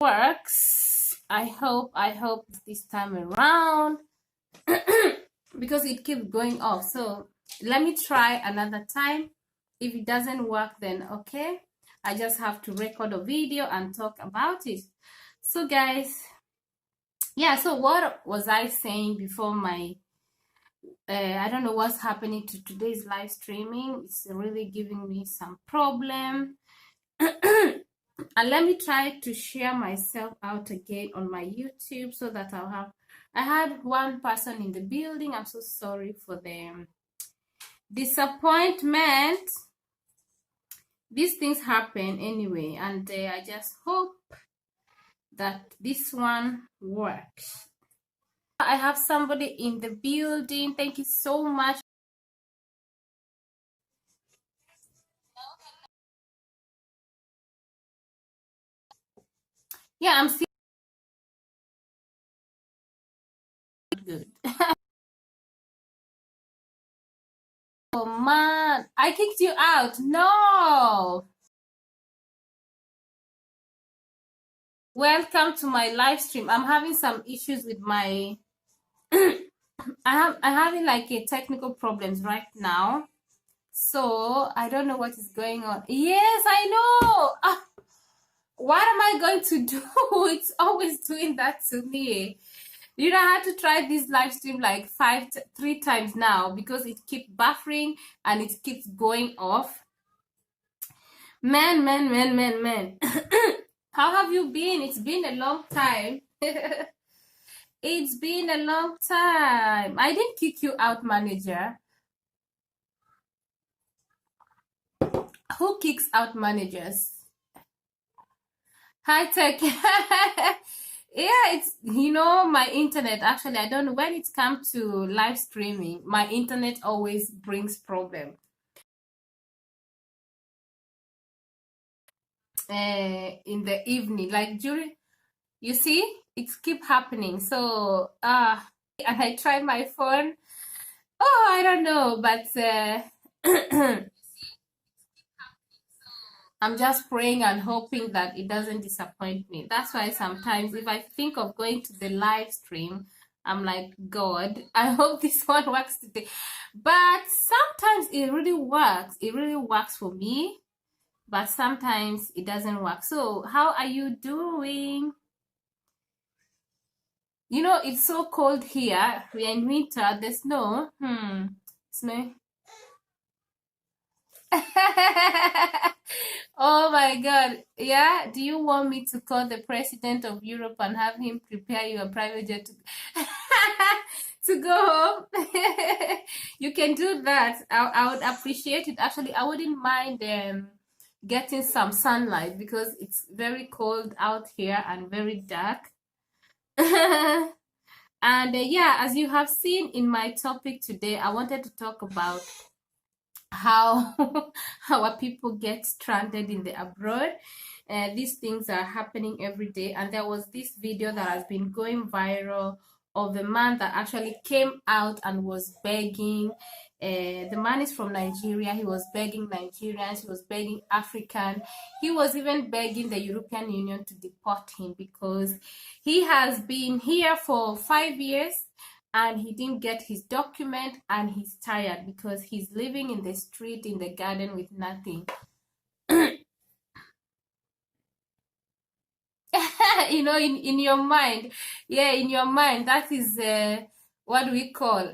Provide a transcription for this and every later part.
works. I hope this time around because it keeps going off. So let me try another time. If it doesn't work, then okay, I just have to record a video and talk about it. So guys, yeah, so what was I saying before my I don't know what's happening to today's live streaming. It's really giving me some problem. And let me try to share myself out again on my YouTube so that I had one person in the building. I'm so sorry for the disappointment. These things happen anyway, and I just hope that this one works. I have somebody in the building. Thank you so much. Yeah, I'm still good. Oh man, I kicked you out. No. Welcome to my live stream. I'm having some issues with my I'm having like a technical problems right now. So I don't know what is going on. Yes, I know. What am I going to do? It's always doing that to me. You know, I had to try this live stream like 3 times now because it keeps buffering and it keeps going off. Man. How have you been? It's been a long time. It's been a long time. I didn't kick you out, manager. Who kicks out managers? High tech. Yeah, it's, my internet, actually, I don't know, when it comes to live streaming, my internet always brings problem. In the evening, like during, you see, it keep happening. So, and I try my phone. Oh, I don't know, but I'm just praying and hoping that it doesn't disappoint me. That's why sometimes if I think of going to the live stream, I'm like, God, I hope this one works today. But sometimes it really works. It really works for me. But sometimes it doesn't work. So how are you doing? You know, it's so cold here. We're in winter. The snow. Snow. Oh my God. Yeah. Do you want me to call the president of Europe and have him prepare you a private jet to go home? You can do that. I would appreciate it. Actually, I wouldn't mind getting some sunlight because it's very cold out here and very dark. And yeah, as you have seen in my topic today, I wanted to talk about how our people get stranded in the abroad. These things are happening every day, and there was this video that has been going viral of a man that actually came out and was begging. The man is from Nigeria. He was begging Nigerians, he was begging African, he was even begging the European Union to deport him because he has been here for 5 years and he didn't get his document and he's tired because he's living in the street, in the garden with nothing. In your mind, yeah, in your mind, that is what we call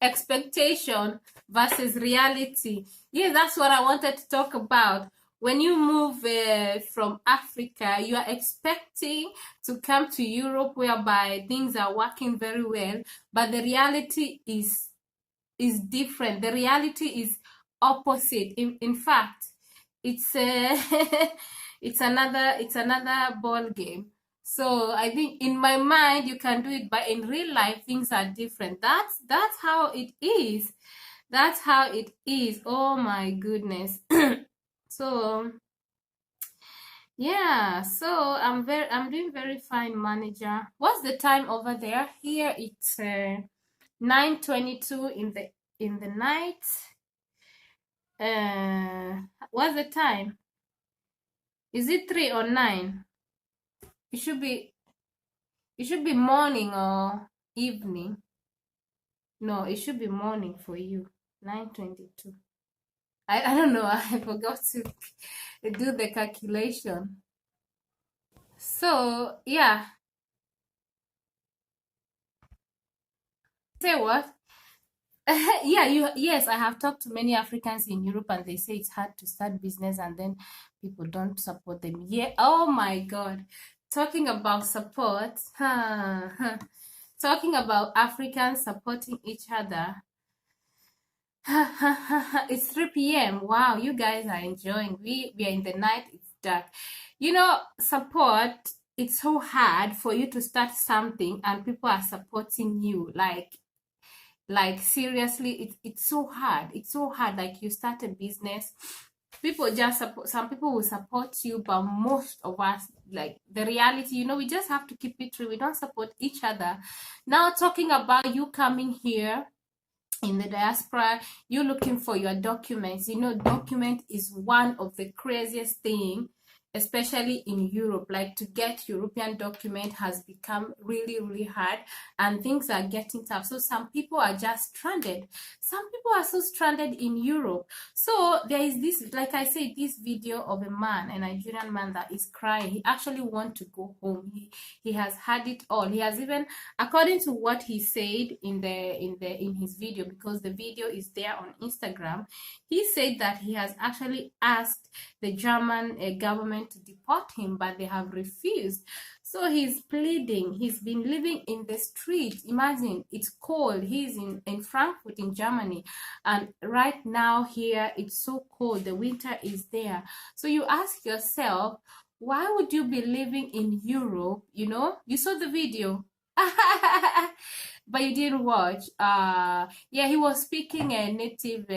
expectation versus reality. Yeah, that's what I wanted to talk about. When you move from Africa, you are expecting to come to Europe whereby things are working very well, but the reality is different. The reality is opposite. In fact, it's it's another ball game. So I think in my mind you can do it, but in real life things are different. That's how it is. That's how it is. Oh my goodness. So yeah, so I'm doing very fine, manager. What's the time over there? Here it's 9:22 in the night. What's the time? Is it 3 or 9? It should be it should be morning or evening. No, it should be morning for you. 9:22. I don't know. I forgot to do the calculation. So yeah. Say what? Yeah, yes, I have talked to many Africans in Europe and they say it's hard to start business and then people don't support them. Yeah, oh my God. Talking about support, talking about Africans supporting each other. It's 3 p.m. Wow, you guys are enjoying. We are in the night, it's dark. Support, it's so hard for you to start something and people are supporting you. Like seriously, it's so hard. It's so hard. Like you start a business, people just support. Some people will support you, but most of us, like the reality, we just have to keep it true. We don't support each other. Now talking about you coming here in the diaspora, you're looking for your documents. Document is one of the craziest thing, especially in Europe. Like to get European document has become really, really hard and things are getting tough. So some people are just stranded. Some people are so stranded in Europe. So there is this, like I said, this video of a Nigerian man that is crying. He actually wants to go home. He has had it all. He has even, according to what he said in his video, because the video is there on Instagram, he said that he has actually asked the German government to deport him, but they have refused. So he's pleading. He's been living in the street. Imagine, it's cold. He's in Frankfurt in Germany, and right now here it's so cold. The winter is there. So you ask yourself, why would you be living in Europe? You saw the video. But you didn't watch. Yeah, he was speaking a native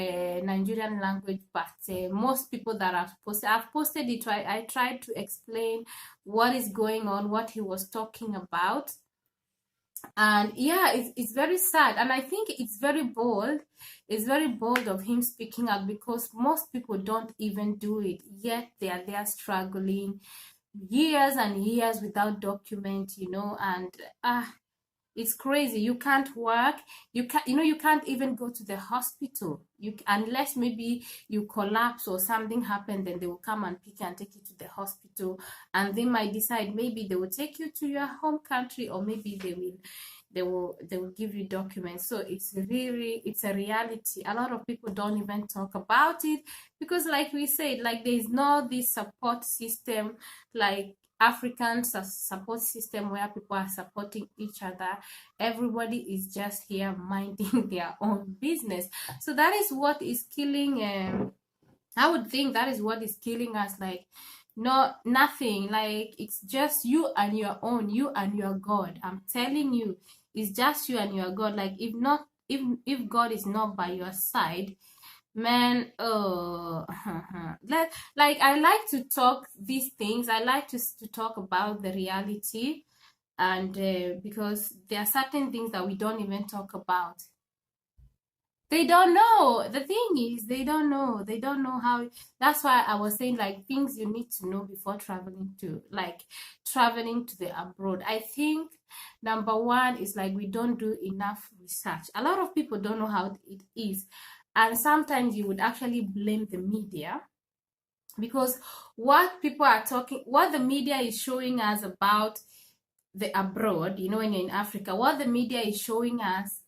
Nigerian language, but most people that I've posted it. I tried to explain what is going on, what he was talking about. And yeah, it's very sad, and I think it's very bold. It's very bold of him speaking out because most people don't even do it, yet they are there struggling years and years without document, and it's crazy. You can't work. You can't even go to the hospital. Unless maybe you collapse or something happened, then they will come and pick you and take you to the hospital, and they might decide maybe they will take you to your home country, or maybe they will give you documents. So it's a reality. A lot of people don't even talk about it because, like we said, like there is no this support system like African support system where people are supporting each other. Everybody is just here minding their own business. So that is what is killing. I would think that is what is killing us. Like, no, nothing. Like it's just you and your own, you and your God. I'm telling you, it's just you and your God. Like if God is not by your side, man, like I like to talk these things. I like to talk about the reality, and because there are certain things that we don't even talk about. They don't know. The thing is, they don't know. They don't know how. That's why I was saying like things you need to know before traveling to the abroad. I think number one is like we don't do enough research. A lot of people don't know how it is, and sometimes you would actually blame the media because what the media is showing us about the abroad, when you're in Africa, what the media is showing us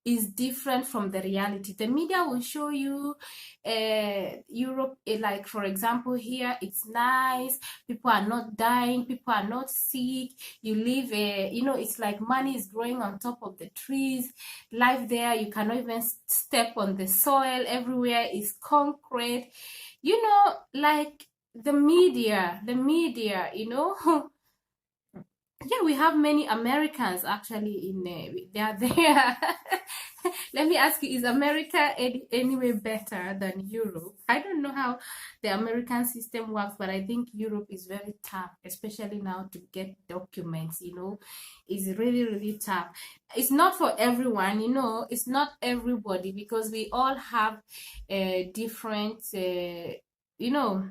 is different from the reality. The media will show you Europe, like for example, here it's nice, people are not dying, people are not sick, you live, it's like money is growing on top of the trees, life there, you cannot even step on the soil, everywhere is concrete, like the media, yeah, we have many Americans actually in they are there. Let me ask you, is America anyway better than Europe? I don't know how the American system works, but I think Europe is very tough, especially now to get documents, it's really, really tough. It's not for everyone, it's not everybody because we all have different, you know,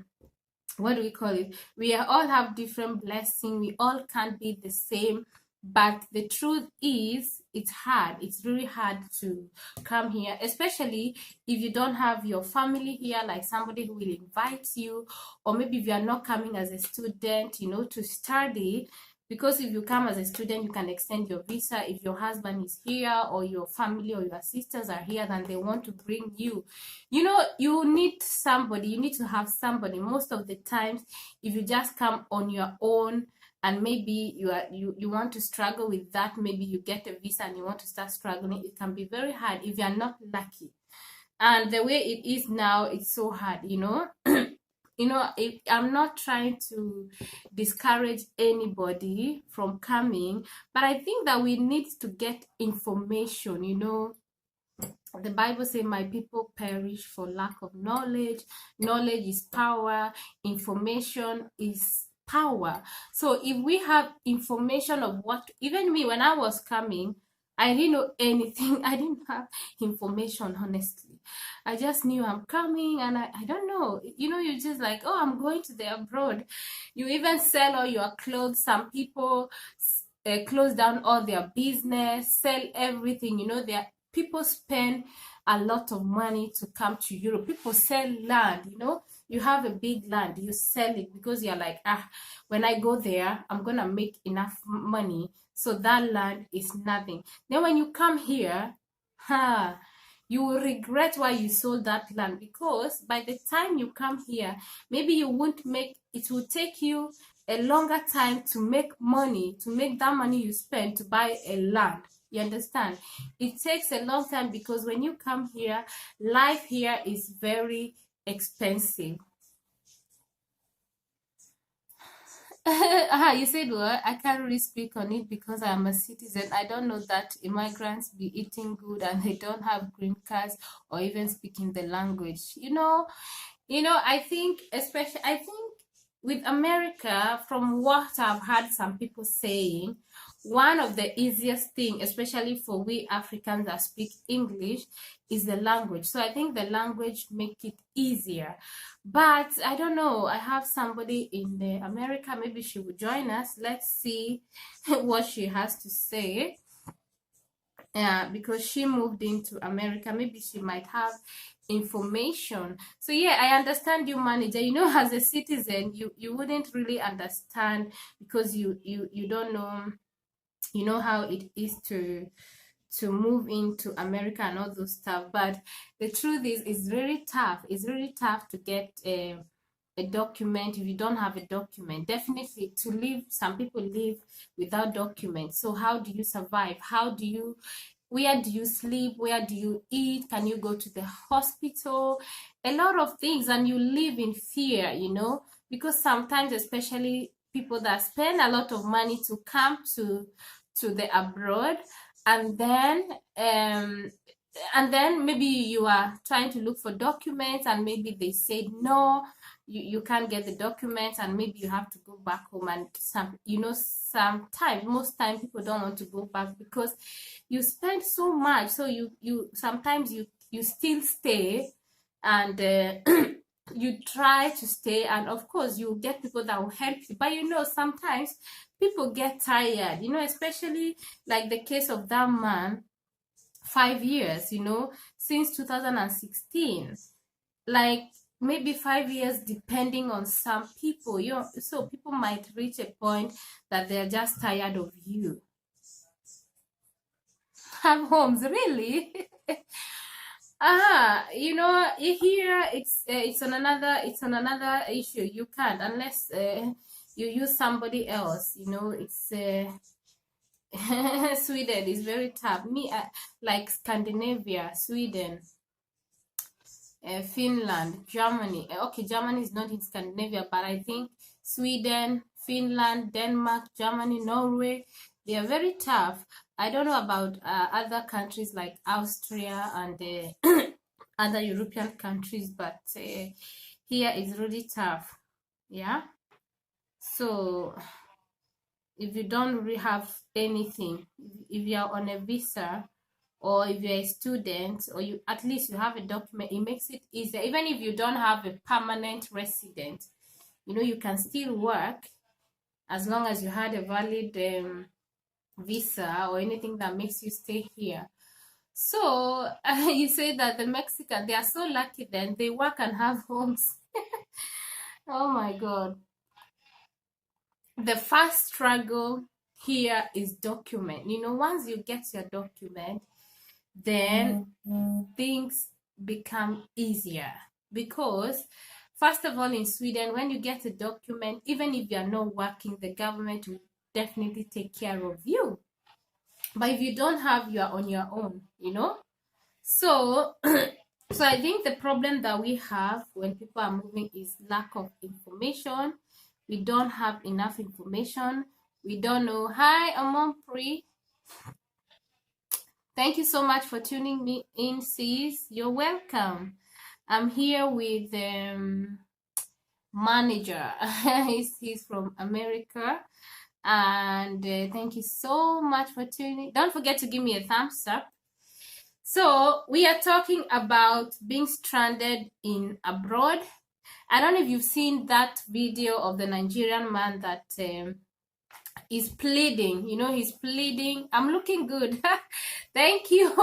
what do we call it, we all have different blessing, we all can't be the same. But the truth is, it's hard, it's really hard to come here, especially if you don't have your family here, like somebody who will invite you, or maybe if you are not coming as a student, to study. Because if you come as a student, you can extend your visa. If your husband is here, or your family or your sisters are here, then they want to bring you. You need somebody, you need to have somebody. Most of the times, if you just come on your own, and maybe you want to struggle with that, maybe you get a visa and you want to start struggling, it can be very hard if you are not lucky. And the way it is now, it's so hard. I'm not trying to discourage anybody from coming, but I think that we need to get information. The Bible says, my people perish for lack of knowledge. Knowledge is power. Information is power. So if we have information of what, even me, when I was coming, I didn't know anything. I didn't have information, honestly. I just knew I'm coming, and I don't know. You're just like, oh, I'm going to the abroad. You even sell all your clothes. Some people close down all their business, sell everything. People spend a lot of money to come to Europe. People sell land. You have a big land, you sell it because you're like, when I go there, I'm gonna make enough money, so that land is nothing. Then when you come here, you will regret why you sold that land, because by the time you come here, maybe you won't make it. Will take you a longer time to make money, to make that money you spend to buy a land. You understand? It takes a long time, because when you come here, life here is very expensive. You said what? I can't really speak on it because I'm a citizen. I don't know that immigrants be eating good and they don't have green cards or even speaking the language. I think with America, from what I've heard some people saying, one of the easiest thing, especially for we Africans that speak English, is the language. So I think the language make it easier. But I don't know. I have somebody in the America. Maybe she will join us. Let's see what she has to say. Yeah, because she moved into America. Maybe she might have information. So yeah, I understand you, manager. As a citizen, you wouldn't really understand, because you don't know how it is to move into America and all those stuff. But the truth is, it's really tough. It's really tough to get a document. If you don't have a document, definitely to live, some people live without documents. So how do you survive? Where do you sleep? Where do you eat? Can you go to the hospital? A lot of things. And you live in fear, because sometimes, especially people that spend a lot of money to come to the abroad, and then maybe you are trying to look for documents, and maybe they said no, you can't get the documents, and maybe you have to go back home. And sometimes, most time, people don't want to go back because you spend so much. So you sometimes you still stay, and you try to stay, and of course you get people that will help you. But sometimes people get tired, especially like the case of that man, 5 years, since 2016, like maybe 5 years, depending on some people. So people might reach a point that they're just tired of you. Have homes, really? Here it's on another issue. You can't, unless you use somebody else. It's Sweden is very tough. Like Scandinavia, Sweden, Finland, Germany. Okay, Germany is not in Scandinavia, but I think Sweden, Finland, Denmark, Germany, Norway, they are very tough. I don't know about other countries like Austria and other European countries, but here is really tough. Yeah. So if you don't really have anything, if you are on a visa, or if you're a student, or at least you have a document, it makes it easier. Even if you don't have a permanent resident, You know, you can still work as long as you had a valid visa or anything that makes you stay here. So you say that the Mexican, they are so lucky then they work and have homes. Oh my God. The first struggle here is document. You know, once you get your document, then things become easier because first of all, in Sweden, when you get a document, even if you're not working, the government will definitely take care of you. But if you don't have, you are on your own, you know. So so I think the problem that we have when people are moving is lack of information. We don't have enough information. We don't know. Hi, Amompri. Thank you so much for tuning me in, sis. You're welcome. I'm here with manager. he's from America. And thank you so much for tuning. Don't forget to give me a thumbs up. So we are talking about being stranded in abroad. I don't know if you've seen that video of the Nigerian man that is pleading. You know, he's pleading. I'm looking good. Thank you.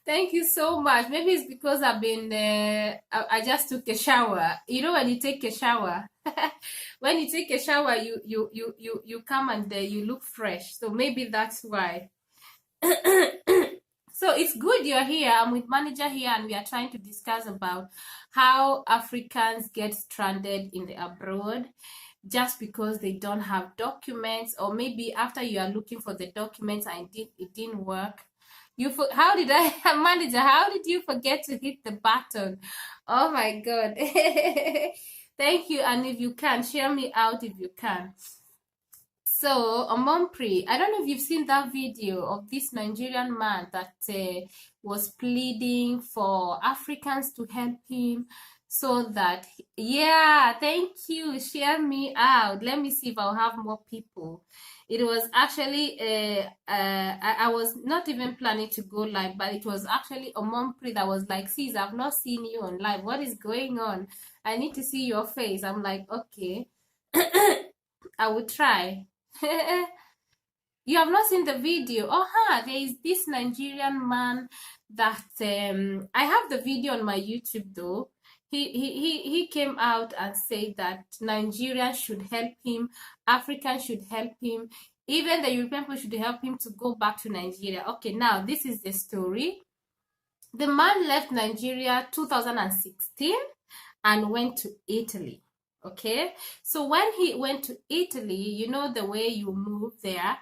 Thank you so much. Maybe it's because I've been, I just took a shower. You know, when you take a shower, when you take a shower, you come and you look fresh. So maybe that's why. So it's good you're here. I'm with manager here and we are trying to discuss about how Africans get stranded in the abroad just because they don't have documents, or maybe after you are looking for the documents and it didn't work. How did I manager, how did you forget to hit the button? Oh my God. Thank you. And if you can, share me out if you can. So, Omompri, I don't know if you've seen that video of this Nigerian man that was pleading for Africans to help him so that, yeah, thank you, share me out. Let me see if I'll have more people. It was actually, I was not even planning to go live, but it was actually Omompri that was like, sis, I've not seen you on live. What is going on? I need to see your face. I'm like, okay, I will try. You have not seen the video. There is this Nigerian man that I have the video on my YouTube though. He came out and said that Nigerians should help him, Africans should help him, even the European people should help him to go back to Nigeria. Okay, now this is the story. The man left Nigeria 2016 and went to Italy. Okay, so when he went to Italy, you know the way you move there,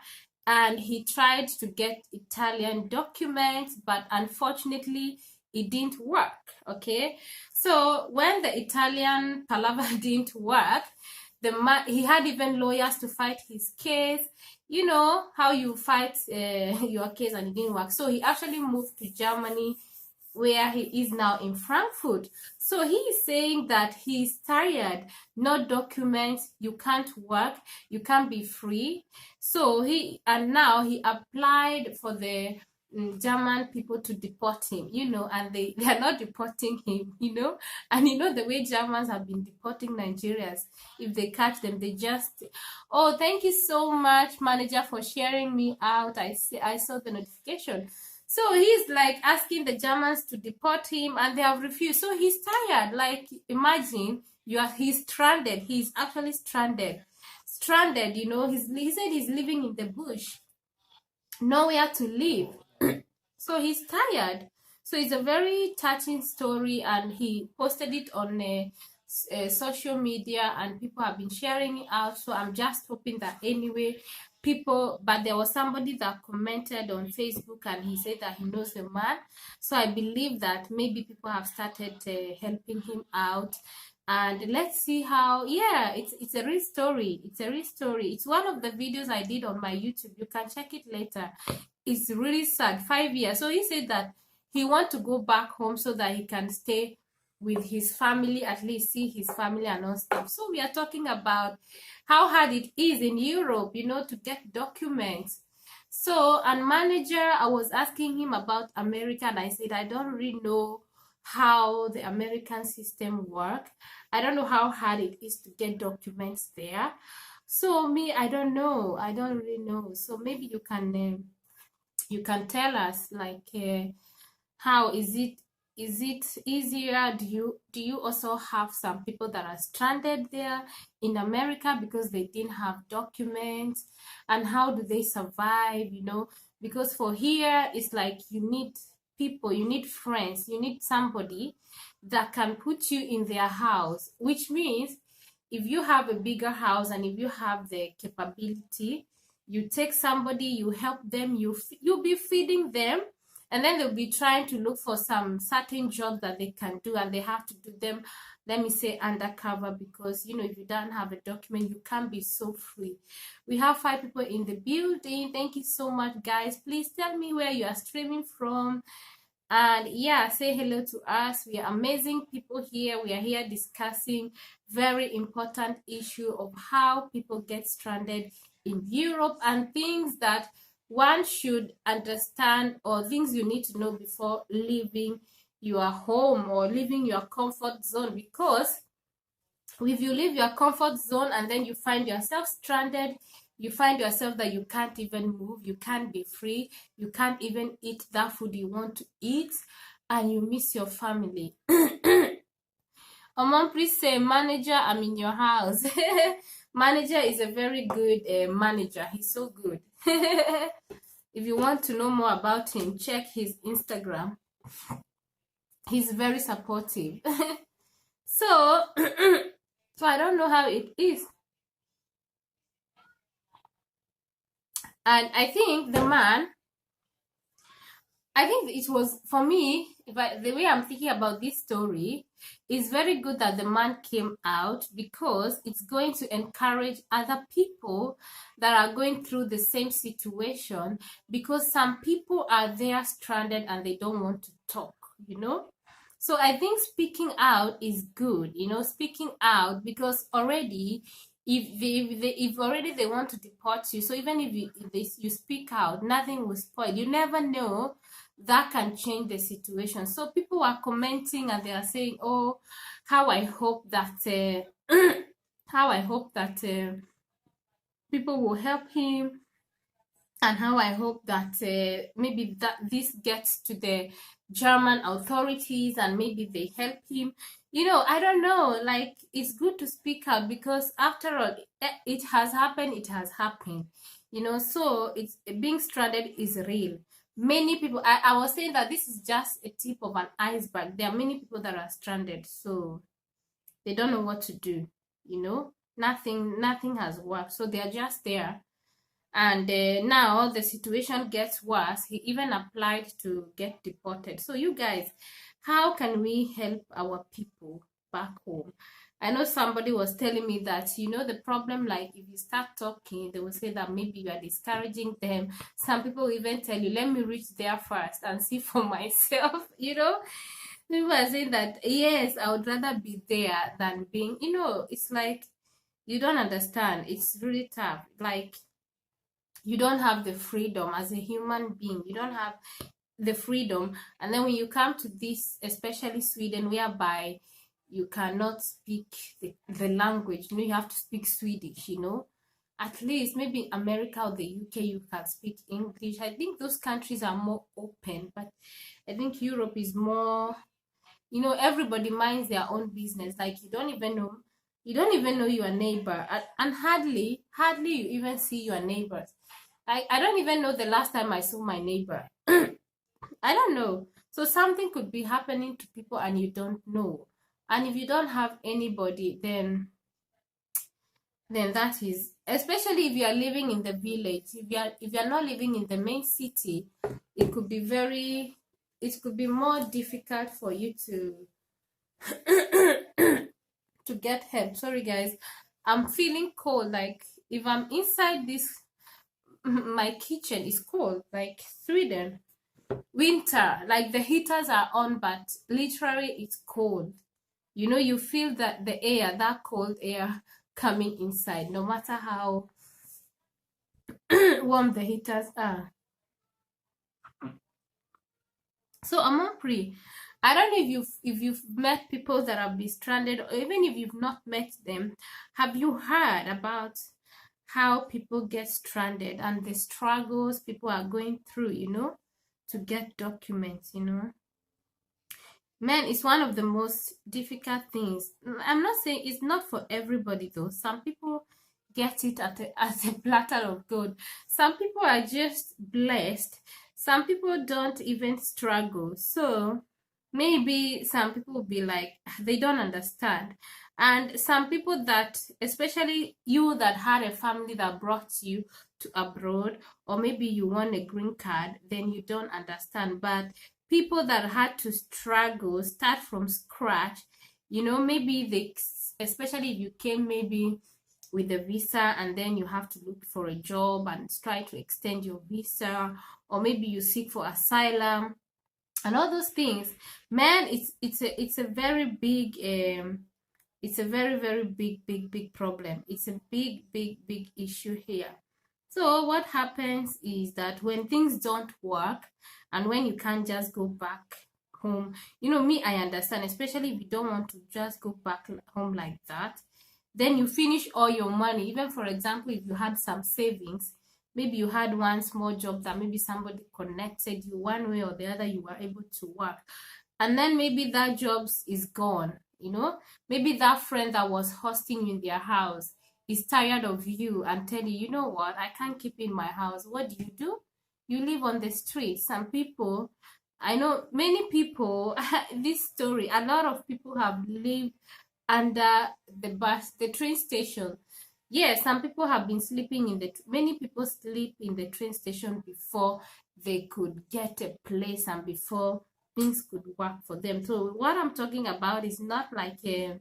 and he tried to get Italian documents, but unfortunately it didn't work. Okay, so when the Italian palaver didn't work, he had even lawyers to fight his case. You know how you fight your case and it didn't work. So he actually moved to Germany, where he is now in Frankfurt. So he is saying that he's tired, no documents, you can't work, you can't be free. So now he applied for the German people to deport him, you know, and they are not deporting him, you know. And you know the way Germans have been deporting Nigerians. If they catch them, they just, oh, thank you so much, manager, for sharing me out. I saw the notification. So he's like asking the Germans to deport him and they have refused. So he's tired. Like, imagine he's stranded. He's actually stranded. Stranded, you know, he said he's living in the bush. Nowhere to live. So he's tired. So it's a very touching story and he posted it on social media and people have been sharing it out. So I'm just hoping that anyway, but there was somebody that commented on Facebook and he said that he knows the man. So I believe that maybe people have started helping him out. And let's see how, yeah, it's a real story. It's a real story. It's one of the videos I did on my YouTube. You can check it later. It's really sad. 5 years. So he said that he wants to go back home so that he can stay with his family, at least see his family and all stuff. So we are talking about how hard it is in Europe, you know, to get documents. So, and manager, I was asking him about America and I said, I don't really know how the American system work. I don't know how hard it is to get documents there. So me, I don't know. I don't really know. So maybe you can tell us like how is it easier? Do you also have some people that are stranded there in America because they didn't have documents, and how do they survive, because for here it's like you need people, you need friends, you need somebody that can put you in their house, which means if you have a bigger house and if you have the capability, you take somebody, you help them, you'll be feeding them, and then they'll be trying to look for some certain job that they can do, and they have to do them, let me say, undercover, because if you don't have a document, you can't be so free. We have 5 people in the building. Thank you so much, guys. Please tell me where you are streaming from, and yeah, say hello to us. We are amazing people here. We are here discussing very important issue of how people get stranded in Europe, and things that one should understand, or things you need to know before leaving your home or leaving your comfort zone. Because if you leave your comfort zone and then you find yourself stranded, you find yourself that you can't even move, you can't be free, you can't even eat that food you want to eat, and you miss your family. Omon, please say, manager, I'm in your house. Manager is a very good manager. He's so good. If you want to know more about him, check his Instagram. He's very supportive. So, so I don't know how it is. And I think the man, I think it was, for me, the way I'm thinking about this story, is very good that the man came out, because it's going to encourage other people that are going through the same situation, because some people are there stranded and they don't want to talk. So I think speaking out is good, speaking out, because already if already they want to deport you, so even if you speak out, nothing will spoil. You never know, that can change the situation. So people are commenting and they are saying, oh, how I hope that how I hope that people will help him, and how I hope that maybe that this gets to the German authorities and maybe they help him. I don't know. Like, it's good to speak out, because after all, it has happened. It has happened. So it's being stranded is real. Many people. I was saying that this is just a tip of an iceberg. There are many people that are stranded, so they don't know what to do. Nothing has worked, so they are just there. And now the situation gets worse. He even applied to get deported. So you guys, how can we help our people back home? I know somebody was telling me that, the problem, like if you start talking, they will say that maybe you are discouraging them. Some people even tell you, let me reach there first and see for myself. People are saying that, yes, I would rather be there than being, it's like, you don't understand. It's really tough. Like, you don't have the freedom as a human being. You don't have the freedom. And then when you come to this, especially Sweden, whereby you cannot speak the language, you have to speak Swedish, At least maybe America or the UK, you can speak English. I think those countries are more open, but I think Europe is more, everybody minds their own business. Like, you don't even know your neighbor, and hardly you even see your neighbors. I don't even know the last time I saw my neighbor. I don't know. So something could be happening to people and you don't know. And if you don't have anybody, then that is, especially if you are living in the village, if you are not living in the main city, it could be more difficult for you to to get help. Sorry guys, I'm feeling cold. Like, if I'm inside this, my kitchen is cold, like Sweden winter, like the heaters are on, but literally it's cold. You feel that that cold air coming inside, no matter how warm the heaters are. So Amompri, I don't know if you've met people that have been stranded, or even if you've not met them, have you heard about how people get stranded and the struggles people are going through, to get documents, Man, it's one of the most difficult things. I'm not saying it's not for everybody though. Some people get it as a platter of gold. Some people are just blessed. Some people don't even struggle. So maybe some people will be like, they don't understand. And some people that, especially you that had a family that brought you to abroad, or maybe you won a green card, then you don't understand. But people that had to struggle, start from scratch, maybe they, especially if you came maybe with a visa and then you have to look for a job and try to extend your visa, or maybe you seek for asylum and all those things. Man, it's a very big it's a very very big problem. It's a big issue here. So what happens is that when things don't work and when you can't just go back home, me, I understand, especially if you don't want to just go back home like that, then you finish all your money. Even for example, if you had some savings, maybe you had one small job that maybe somebody connected you one way or the other, you were able to work. And then maybe that job is gone, maybe that friend that was hosting you in their house is tired of you and tell you, you know what, I can't keep in my house. What do? You live on the street. Some people, I know many people, this story, a lot of people have lived under the train station. Yes, some people have been sleeping many people sleep in the train station before they could get a place and before things could work for them. So what I'm talking about is not like a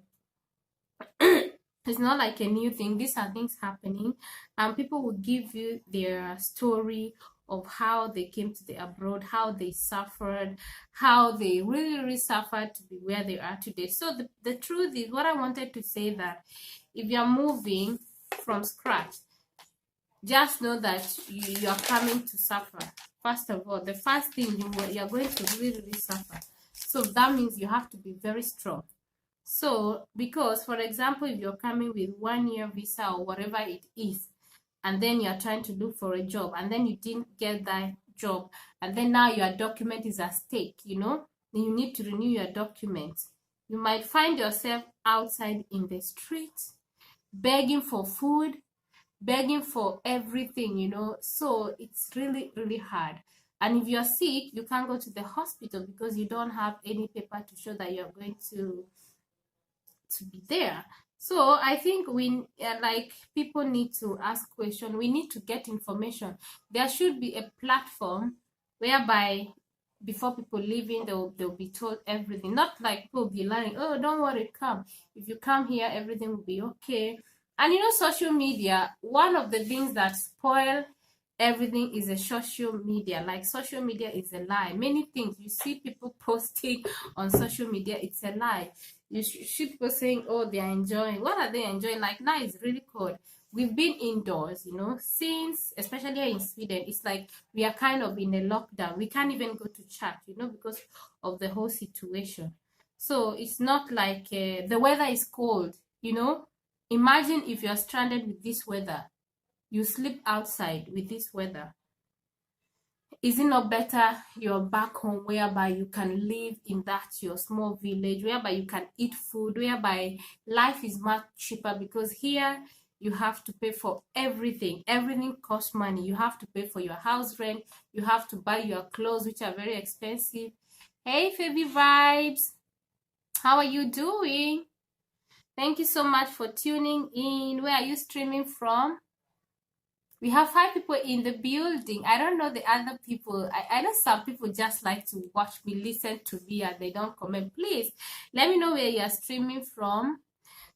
it's not like a new thing. These are things happening, and people will give you their story of how they came to the abroad, how they suffered, how they really suffered to be where they are today. So the truth is, what I wanted to say, that if you're moving from scratch, just know that you are coming to suffer. First of all, the first thing you're going to really suffer. So that means you have to be very strong. So, because, for example, if you're coming with 1 year visa or whatever it is, and then you're trying to look for a job, and then you didn't get that job, and then now your document is at stake, then you need to renew your documents. You might find yourself outside in the streets, begging for food, begging for everything, so it's really hard. And if you're sick, you can't go to the hospital because you don't have any paper to show that you're going to be there. So I think we like people need to ask questions. We need to get information. There should be a platform whereby before people leave in, they'll be told everything. Not like people be lying, oh, don't worry, come. If you come here, everything will be okay. And social media, one of the things that spoil everything is a social media. Like, social media is a lie. Many things you see people posting on social media, it's a lie. You see people saying, oh, they are enjoying. What are they enjoying? Like, now it's really cold. We've been indoors, since, especially here in Sweden, it's like we are kind of in a lockdown. We can't even go to church, because of the whole situation. So it's not like the weather is cold, Imagine if you're stranded with this weather. You sleep outside with this weather. Is it not better you're back home, whereby you can live in that your small village, whereby you can eat food, whereby life is much cheaper? Because here you have to pay for everything. Everything costs money. You have to pay for your house rent. You have to buy your clothes, which are very expensive. Hey, Fabi Vibes, how are you doing? Thank you so much for tuning in. Where are you streaming from? We have 5 people in the building. I don't know the other people. I know some people just like to watch me, listen to me, and they don't comment. Please let me know where you're streaming from.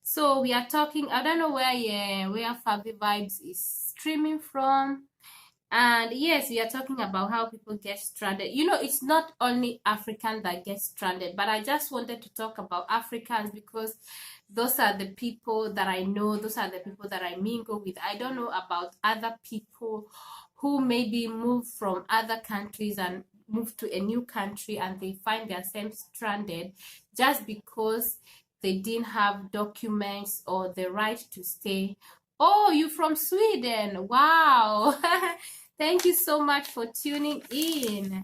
So we are talking, I don't know where Fabi Vibes is streaming from. And yes, we are talking about how people get stranded. It's not only African that get stranded, but I just wanted to talk about Africans because those are the people that I know. Those are the people that I mingle with. I don't know about other people who maybe move from other countries and move to a new country and they find themselves stranded just because they didn't have documents or the right to stay. Oh, you from Sweden? Wow. Thank you so much for tuning in.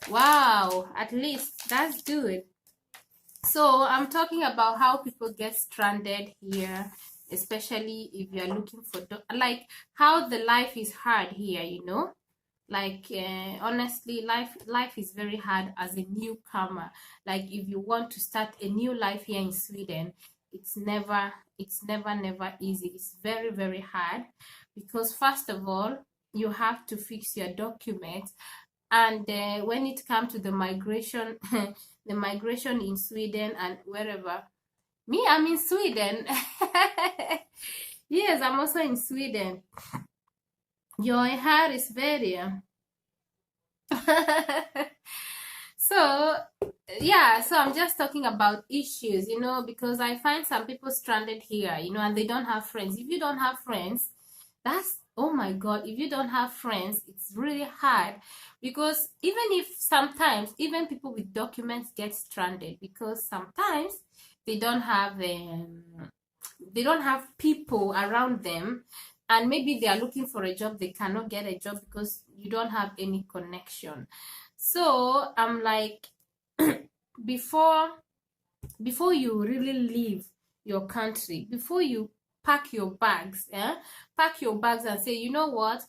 Wow, at least that's good. So I'm talking about how people get stranded here, especially if you're looking for like how the life is hard here, you know. Like honestly, life is very hard as a newcomer. Like if you want to start a new life here in Sweden, it's never never easy. It's very, very hard because first of all, you have to fix your documents, and when it comes to the migration the migration in Sweden and wherever, me, I'm in Sweden. Yes, I'm also in Sweden. Your hair is very so yeah, so I'm just talking about issues, you know, because I find some people stranded here, you know, and they don't have friends. If you don't have friends, that's, oh my god, if you don't have friends, it's really hard. Because even if sometimes even people with documents get stranded because sometimes they don't have people around them, and maybe they are looking for a job, they cannot get a job because you don't have any connection. So I'm like, before you really leave your country, before you pack your bags, pack your bags and say, you know what,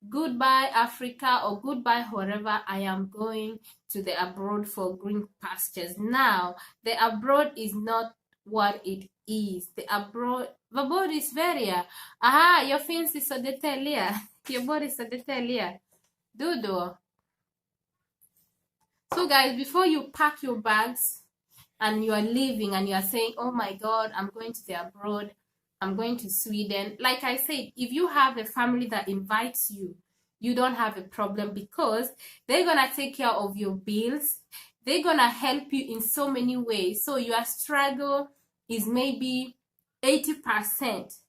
goodbye Africa, or goodbye wherever, I am going to the abroad for green pastures. Now the abroad is not what it is. The abroad is very aha, your fins is so detailed. Your body is so detailed. Dodo. So guys, before you pack your bags and you are leaving and you are saying, oh my god, I'm going to the abroad, I'm going to Sweden, like I said, if you have a family that invites you, you don't have a problem because they're gonna take care of your bills, they're gonna help you in so many ways. So your struggle is maybe 80%.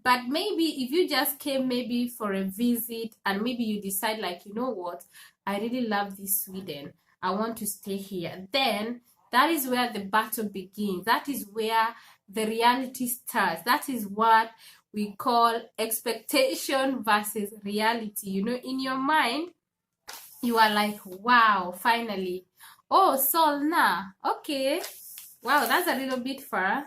But maybe if you just came maybe for a visit and maybe you decide like, you know what, I really love this Sweden, I want to stay here, then that is where the battle begins. That is where the reality starts. That is what we call expectation versus reality. You know, in your mind, you are like, wow, finally. Oh, Solna. Okay. Wow, that's a little bit far.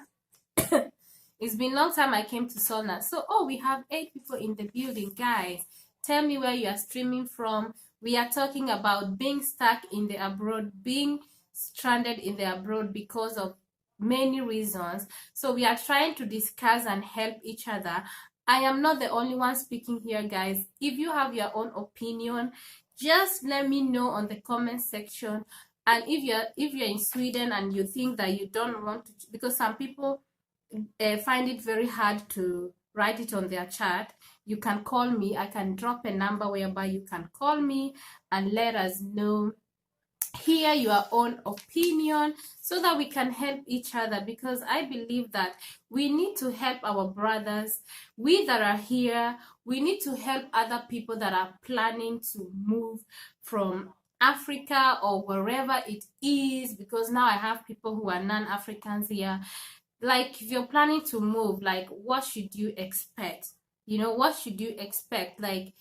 It's been a long time I came to Solna. So, oh, we have 8 people in the building. Guys, tell me where you are streaming from. We are talking about being stuck in the abroad, being stranded in the abroad because of many reasons. So we are trying to discuss and help each other. I am not the only one speaking here, guys. If you have your own opinion, just let me know on the comment section. And if you're in Sweden and you think that you don't want to, because some people find it very hard to write it on their chat, you can call me. I can drop a number whereby you can call me and let us know, hear your own opinion, so that we can help each other, because I believe that we need to help our brothers, we that are here, we need to help other people that are planning to move from Africa or wherever it is, because now I have people who are non-Africans here. Like, if you're planning to move, like, what should you expect? You know, what should you expect? Like,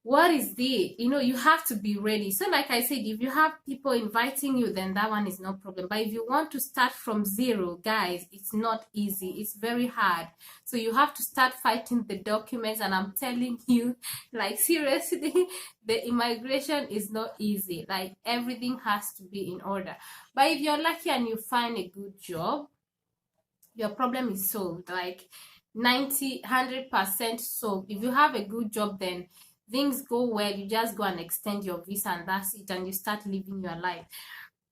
what is the, you know, you have to be ready. So like I said, if you have people inviting you, then that one is no problem. But if you want to start from zero, guys, it's not easy. It's very hard. So you have to start fighting the documents, and I'm telling you, like, seriously, the immigration is not easy. Like, everything has to be in order. But if you're lucky and you find a good job, your problem is solved. Like 100% solved. If you have a good job, then things go well, you just go and extend your visa and that's it, and you start living your life.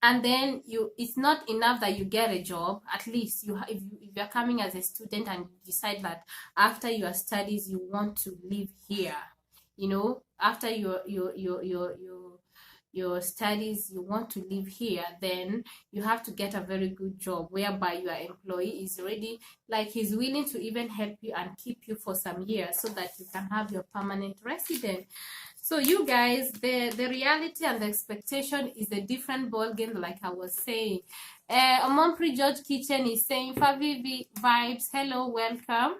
And then it's not enough that you get a job. At least if you're coming as a student and you decide that after your studies you want to live here, you know, after your studies you want to live here, then you have to get a very good job whereby your employee is ready, like he's willing to even help you and keep you for some years so that you can have your permanent resident. So you guys, the reality and the expectation is a different ball game, like I was saying. Omompri George Kitchen is saying, Favi Vibes, hello, welcome.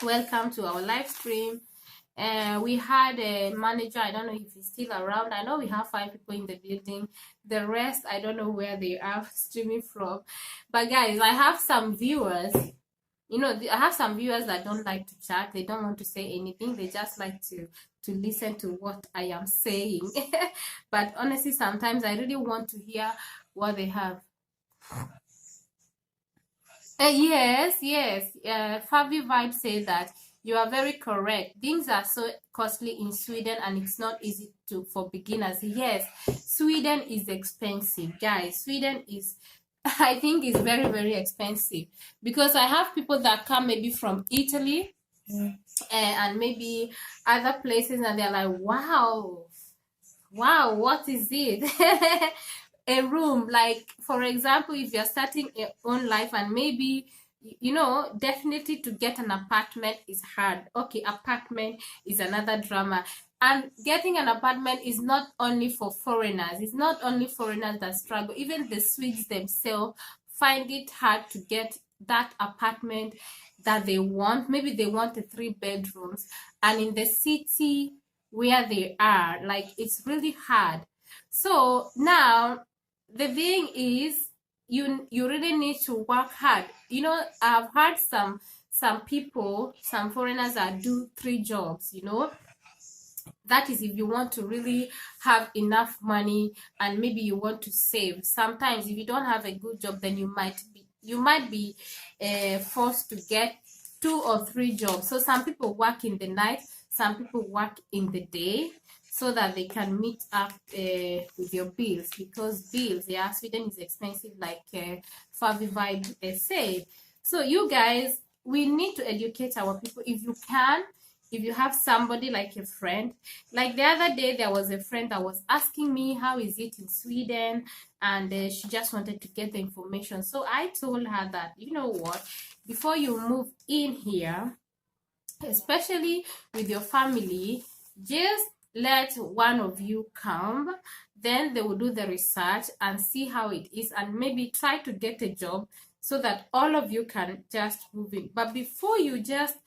Welcome to our live stream. We had a manager, I don't know if he's still around. I know we have 5 people in the building. The rest, I don't know where they are streaming from. But guys, I have some viewers. You know, I have some viewers that don't like to chat. They don't want to say anything. They just like to listen to what I am saying. But honestly, sometimes I really want to hear what they have. Yes. Fabi Vibe said that you are very correct. Things are so costly in Sweden and it's not easy for beginners. Yes, Sweden is expensive, guys. Sweden is, I think, is very, very expensive, because I have people that come maybe from Italy and maybe other places, and they're like, wow, what is it? A room, like, for example, if you're starting your own life, and maybe, you know, definitely to get an apartment is hard. Okay, apartment is another drama. And getting an apartment is not only for foreigners. It's not only foreigners that struggle. Even the Swedes themselves find it hard to get that apartment that they want. Maybe they want a 3 bedrooms, and in the city where they are, like, it's really hard. So now the thing is, you really need to work hard. You know, I've heard some people, some foreigners that do 3 jobs, you know. That is if you want to really have enough money and maybe you want to save. Sometimes if you don't have a good job, then you might be forced to get 2 or 3 jobs. So some people work in the night, some people work in the day, so that they can meet up with your bills, because bills, yeah, Sweden is expensive, like Favi Vibe said. So you guys, we need to educate our people. If you can, if you have somebody like a friend, like the other day there was a friend that was asking me how is it in Sweden, and she just wanted to get the information. So I told her that, you know what, before you move in here, especially with your family, just let one of you come, then they will do the research and see how it is, and maybe try to get a job so that all of you can just move in. But before you just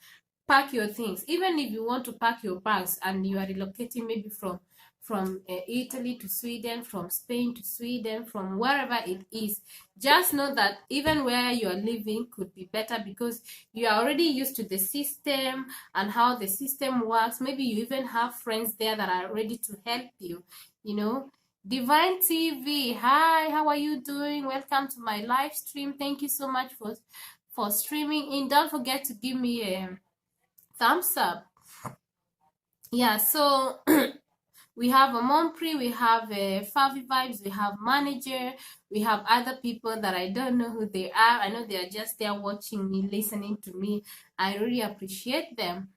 pack your things, even if you want to pack your bags and you are relocating maybe from Italy to Sweden, from Spain to Sweden, from wherever it is, just know that even where you are living could be better, because you are already used to the system and how the system works. Maybe you even have friends there that are ready to help you, you know. Divine TV, hi, how are you doing? Welcome to my live stream. Thank you so much for streaming in. Don't forget to give me a thumbs up. Yeah, so we have a Mompri, we have a Favi Vibes, we have Manager, we have other people that I don't know who they are. I know they are just there watching me, listening to me. I really appreciate them.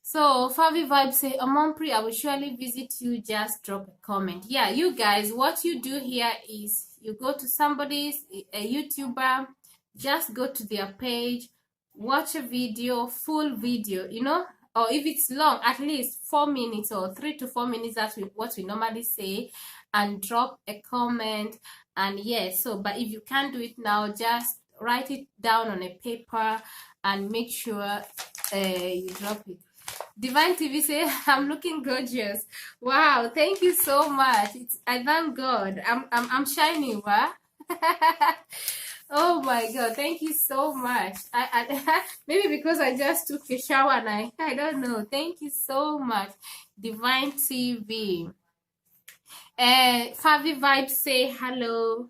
So Favi Vibes say, Mompri, I will surely visit you. Just drop a comment. Yeah, you guys, what you do here is you go to somebody's, a YouTuber, just go to their page, watch a video, full video, you know, or if it's long, at least 4 minutes or 3 to 4 minutes. That's what we normally say, and drop a comment. And yes, so, but if you can't do it now, just write it down on a paper and make sure you drop it. Divine TV say, I'm looking gorgeous. Wow, thank you so much. I thank God. I'm shining, what? Oh my God, thank you so much. I maybe because I just took a shower and I don't know. Thank you so much, Divine TV. Favi Vibes say hello.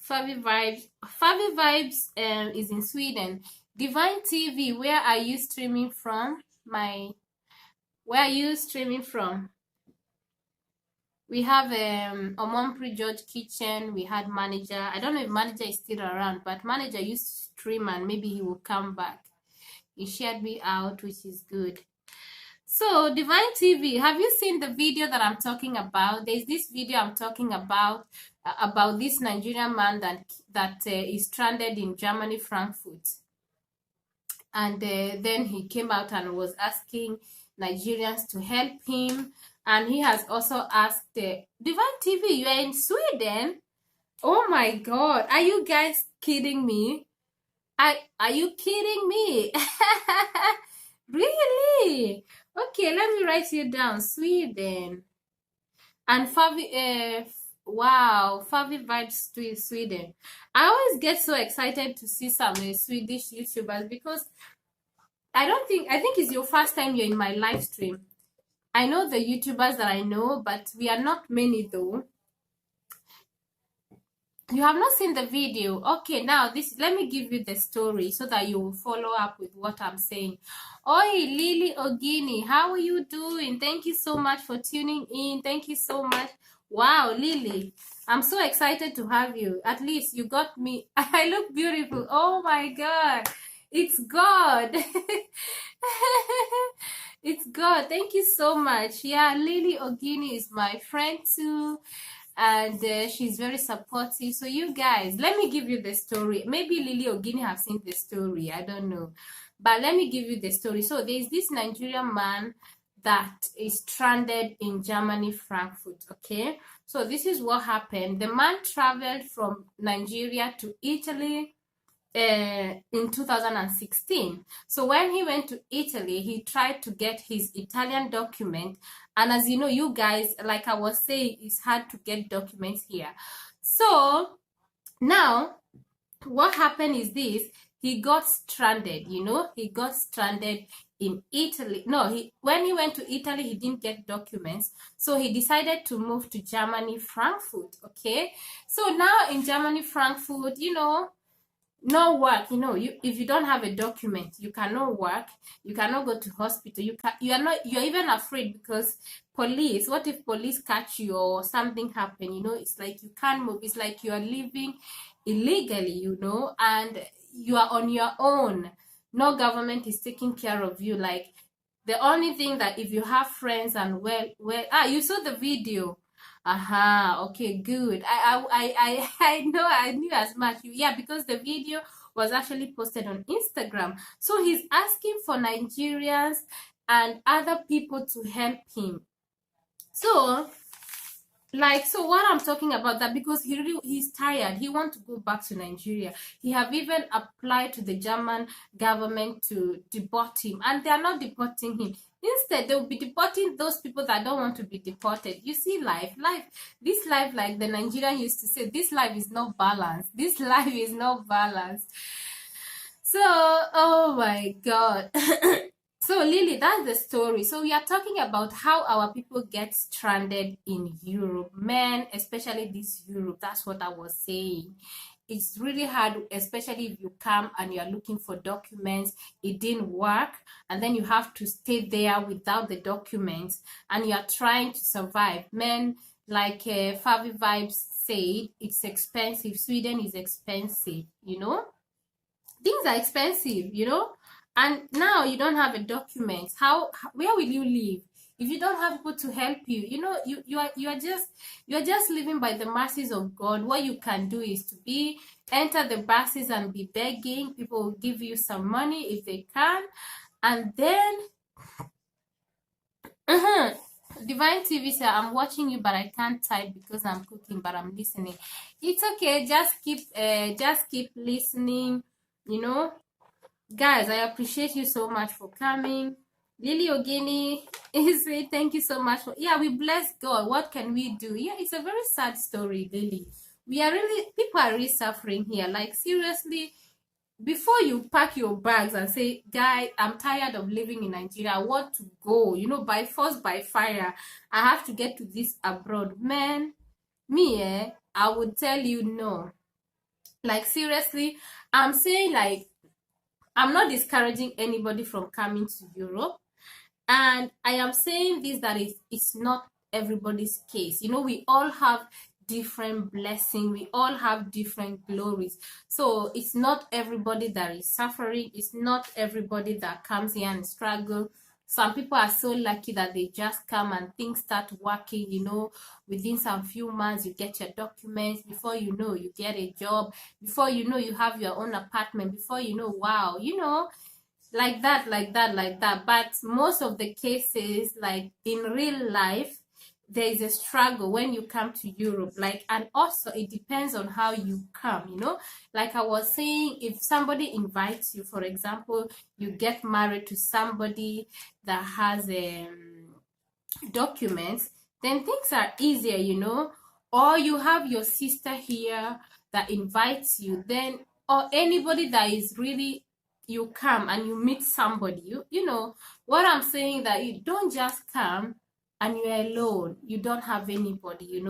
Favi Vibes is in Sweden. Divine TV, where are you streaming from? Where are you streaming from? We have Omompri George Kitchen. We had Manager. I don't know if Manager is still around, but Manager used to stream and maybe he will come back. He shared me out, which is good. So Divine TV, have you seen the video that I'm talking about? There's this video I'm talking about this Nigerian man that is stranded in Germany, Frankfurt. And then he came out and was asking Nigerians to help him. And he has also asked Divine TV, you are in Sweden? Oh my God, are you guys kidding me? Are you kidding me? Really? Okay, let me write you down. Sweden. And wow, Favi vibes to Sweden. I always get so excited to see some Swedish YouTubers because I think it's your first time you're in my live stream. I know the YouTubers that I know, but we are not many though. You have not seen the video. Okay, now let me give you the story so that you will follow up with what I'm saying. Oi, Lily Ogini, how are you doing? Thank you so much for tuning in. Thank you so much. Wow, Lily, I'm so excited to have you. At least you got me. I look beautiful. Oh my God. It's God. It's God. Thank you so much. Yeah, Lily Ogini is my friend too, and she's very supportive. So you guys, let me give you the story. Maybe Lily Ogini have seen the story, I don't know, but let me give you the story. So there's this Nigerian man that is stranded in Germany, Frankfurt. Okay, so this is what happened. The man traveled from Nigeria to Italy in 2016. So when he went to Italy, he tried to get his Italian document. And as you know, you guys, like I was saying, it's hard to get documents here. So now what happened is this: he got stranded, he got stranded in Italy. No, when he went to Italy, he didn't get documents. So he decided to move to Germany, Frankfurt. Okay. So now in Germany, Frankfurt, no work. If you don't have a document, you cannot work, you cannot go to hospital, you're even afraid because police, what if police catch you or something happen? It's like you can't move. It's like you are living illegally, and you are on your own. No government is taking care of you. Like, the only thing that if you have friends and you saw the video. Okay, good. I know, I knew as much. Yeah, because the video was actually posted on Instagram. So he's asking for Nigerians and other people to help him. So what I'm talking about, that because he's tired, he wants to go back to Nigeria. He have even applied to the German government to deport him, and they are not deporting him. Instead, they will be deporting those people that don't want to be deported. You see, this life, like the Nigerian used to say, this life is not balanced. This life is not balanced. So, oh my God. So Lily, that's the story. So we are talking about how our people get stranded in Europe. Men, especially this Europe, that's what I was saying. It's really hard, especially if you come and you're looking for documents, it didn't work, and then you have to stay there without the documents, and you're trying to survive. Men, like Favi Vibes said, it's expensive. Sweden is expensive, Things are expensive, and now you don't have a document. Where will you live if you don't have people to help you? You are just living by the mercies of God. What you can do is to enter the buses and be begging. People will give you some money if they can, and then Divine TV said, I'm watching you, but I can't type because I'm cooking, but I'm listening. It's okay, just keep listening, Guys, I appreciate you so much for coming. Lily Ogini is saying thank you so much for, we bless God. What can we do? Yeah, it's a very sad story, Lily. People are really suffering here. Like, seriously, before you pack your bags and say, guy, I'm tired of living in Nigeria, I want to go, by force, by fire, I have to get to this abroad. Man, me, I would tell you no. Like, seriously, I'm saying, like, I'm not discouraging anybody from coming to Europe. And I am saying this, that it's not everybody's case. We all have different blessings. We all have different glories. So it's not everybody that is suffering. It's not everybody that comes here and struggle. Some people are so lucky that they just come and things start working, within some few months, you get your documents. Before you know, you get a job. Before you know, you have your own apartment. Before you know, wow, like that. But most of the cases, like in real life, there is a struggle when you come to Europe. Like, and also it depends on how you come, Like I was saying, if somebody invites you, for example, you get married to somebody that has documents, then things are easier. Or you have your sister here that invites you, then, or anybody that is really, you come and you meet somebody, you know what I'm saying, that you don't just come and you're alone, you don't have anybody.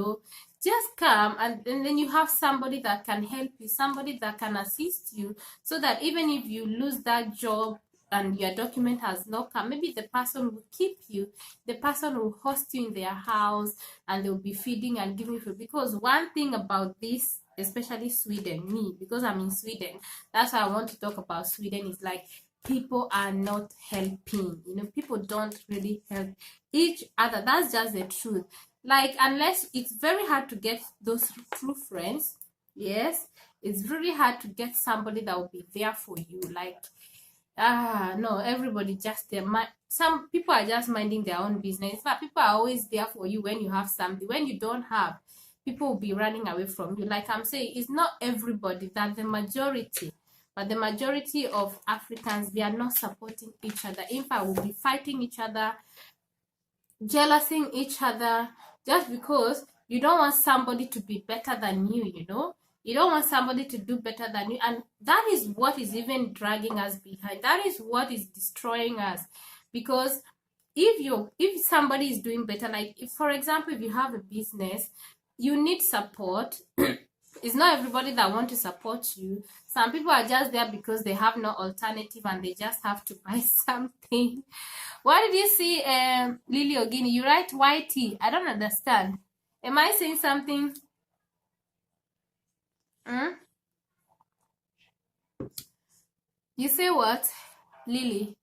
Just come, and then you have somebody that can help you, somebody that can assist you, so that even if you lose that job and your document has not come, maybe the person will keep you, the person will host you in their house, and they'll be feeding and giving food. Because one thing about this, especially Sweden, me, because I'm in Sweden, that's why I want to talk about Sweden, is like people are not helping. People don't really help each other. That's just the truth. Like, unless it's very hard to get those true friends. Yes, it's really hard to get somebody that will be there for you. Like, no, everybody just there. Some people are just minding their own business. In fact, people are always there for you when you have something. When you don't have, people will be running away from you. Like I'm saying, it's not everybody, that the majority. But the majority of Africans, they are not supporting each other. In fact, we'll be fighting each other, jealousing each other, just because you don't want somebody to be better than you. You don't want somebody to do better than you. And that is what is even dragging us behind. That is what is destroying us. Because if somebody is doing better, like if, for example, if you have a business, you need support. It's not everybody that want to support you. Some people are just there because they have no alternative and they just have to buy something. What did you see, Lily Ogini? You write YT. I don't understand. Am I saying something? You say what, Lily?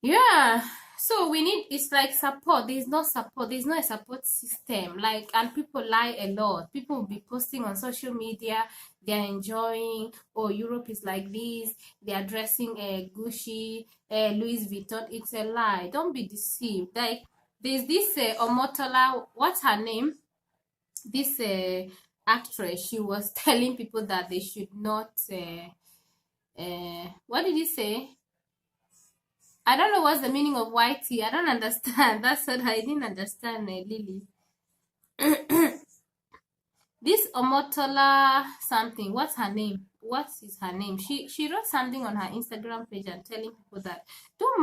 Yeah. So we need, it's like support. There's no support. There's no a support system. Like, and people lie a lot. People will be posting on social media. They're enjoying. Oh, Europe is like this. They're dressing Gucci, Louis Vuitton. It's a lie. Don't be deceived. Like, there's this Omotola. What's her name? This actress. She was telling people that they should not. What did you say? I don't know what's the meaning of YT. I don't understand. That's what I didn't understand, Lily. This Omotola something. What's her name? What is her name? She wrote something on her Instagram page and telling people that don't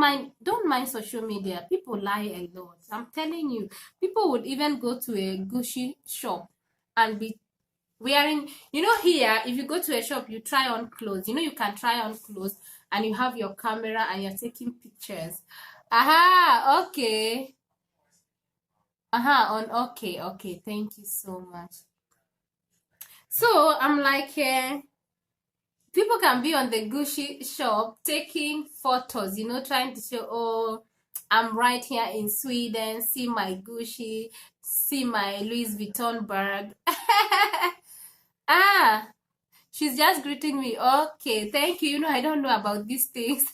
mind social media. People lie a lot. I'm telling you, people would even go to a Gucci shop and be wearing, here, if you go to a shop, you try on clothes. You can try on clothes and you have your camera and you're taking pictures. Aha, okay. On okay. Thank you so much. So I'm like, people can be on the Gucci shop taking photos, trying to show, oh, I'm right here in Sweden. See my Gucci, see my Louis Vuitton bag. She's just greeting me. Okay, thank you. I don't know about these things.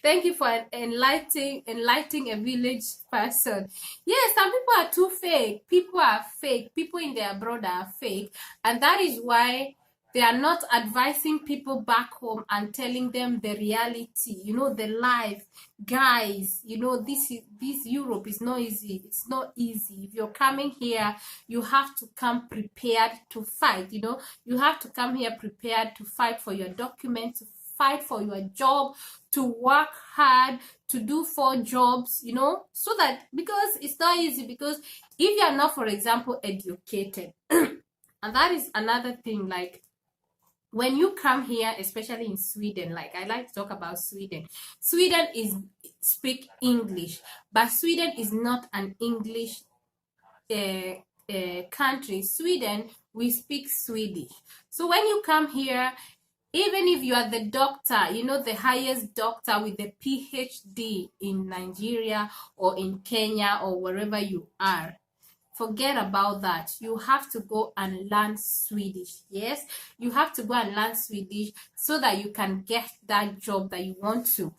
Thank you for enlightening a village person. Yes, some people are too fake. People are fake. People in the abroad are fake. And that is why they are not advising people back home and telling them the reality, the life. Guys, this Europe is not easy. It's not easy. If you're coming here, you have to come prepared to fight. You have to come here prepared to fight for your documents, to fight for your job, to work hard, to do 4 jobs, so that, because it's not easy. Because if you're not, for example, educated, and that is another thing, like, when you come here, especially in Sweden, like I like to talk about Sweden. Sweden speak English, but Sweden is not an English country. Sweden, we speak Swedish. So when you come here, even if you are the doctor, the highest doctor with a PhD in Nigeria or in Kenya or wherever you are, Forget about that. You have to go and learn Swedish. Yes, you have to go and learn Swedish so that you can get that job that you want to.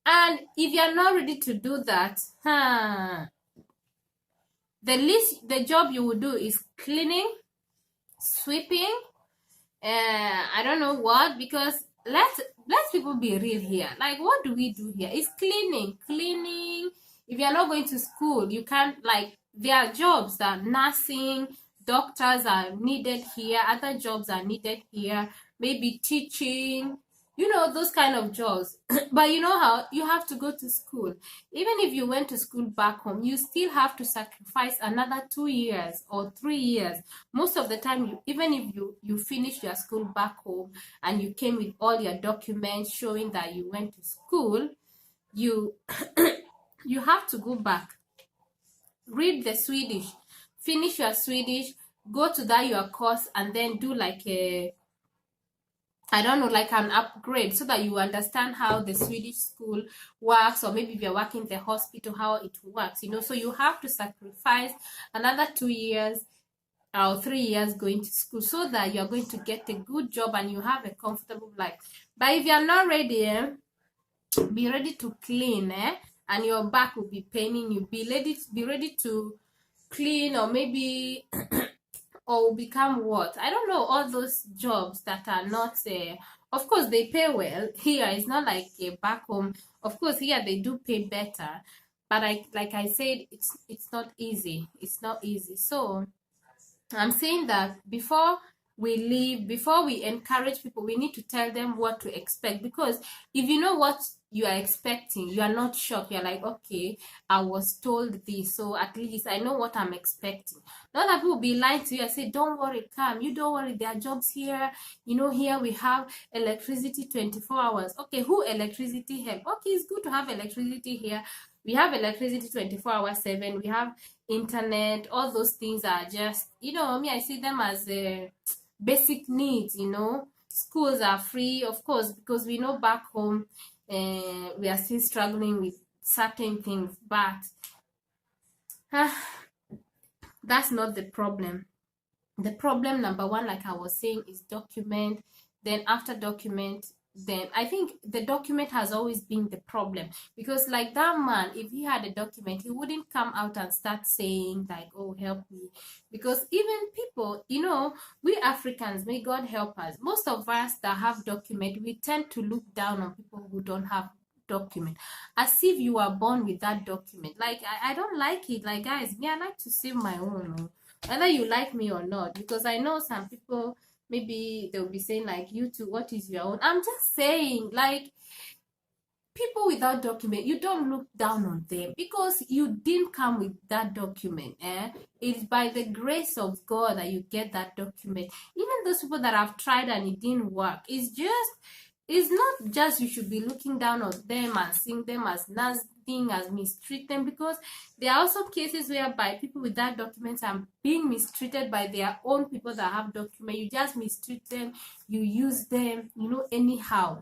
And if you're not ready to do that, the job you will do is cleaning, sweeping, I don't know what, because let's people be real here. Like, what do we do here? It's cleaning. If you're not going to school, you can't, like, there are jobs that nursing, doctors are needed here, other jobs are needed here, maybe teaching, those kind of jobs. But you know how you have to go to school. Even if you went to school back home, you still have to sacrifice another 2 years or 3 years. Most of the time, even if you finish your school back home and you came with all your documents showing that you went to school, you you have to go back, read the Swedish, finish your Swedish, go to that your course, and then do like a, I don't know, like an upgrade so that you understand how the Swedish school works, or maybe if you're working in the hospital, how it works, So you have to sacrifice another 2 years or 3 years going to school so that you're going to get a good job and you have a comfortable life. But if you're not ready, be ready to clean, and your back will be paining you. Be ready to clean, or maybe or become what, I don't know, all those jobs that are not of course they pay well here. It's not like back home. Of course here they do pay better, but like I said, it's not easy. It's not easy. So I'm saying that before we leave, before we encourage people, we need to tell them what to expect. Because if you know what you are expecting, you are not shocked. You're like, okay, I was told this, so at least I know what I'm expecting. Not that people be lying to you and say, don't worry, come, you don't worry, there are jobs here. Here we have electricity 24 hours. Okay, who electricity help? Okay, it's good to have electricity here. We have electricity 24 hours 7. We have internet. All those things are just, me, I see them as basic needs. Schools are free, of course, because we know back home we are still struggling with certain things, but that's not the problem. The problem, number one, like I was saying, is document. Then after document, then I think the document has always been the problem. Because like that man, if he had a document, he wouldn't come out and start saying like, oh, help me. Because even people, we Africans, may God help us, most of us that have document, we tend to look down on people who don't have document, as if you are born with that document. Like I don't like it. Like, guys, me, I like to save my own, whether you like me or not. Because I know some people, maybe they'll be saying like, you too, what is your own? I'm just saying, like, people without document, you don't look down on them because you didn't come with that document. It's by the grace of God that you get that document. Even those people that have tried and it didn't work, it's not just you should be looking down on them and seeing them as nothing, as mistreat them, because there are also cases whereby people without documents are being mistreated by their own people that have documents. You just mistreat them, you use them, anyhow,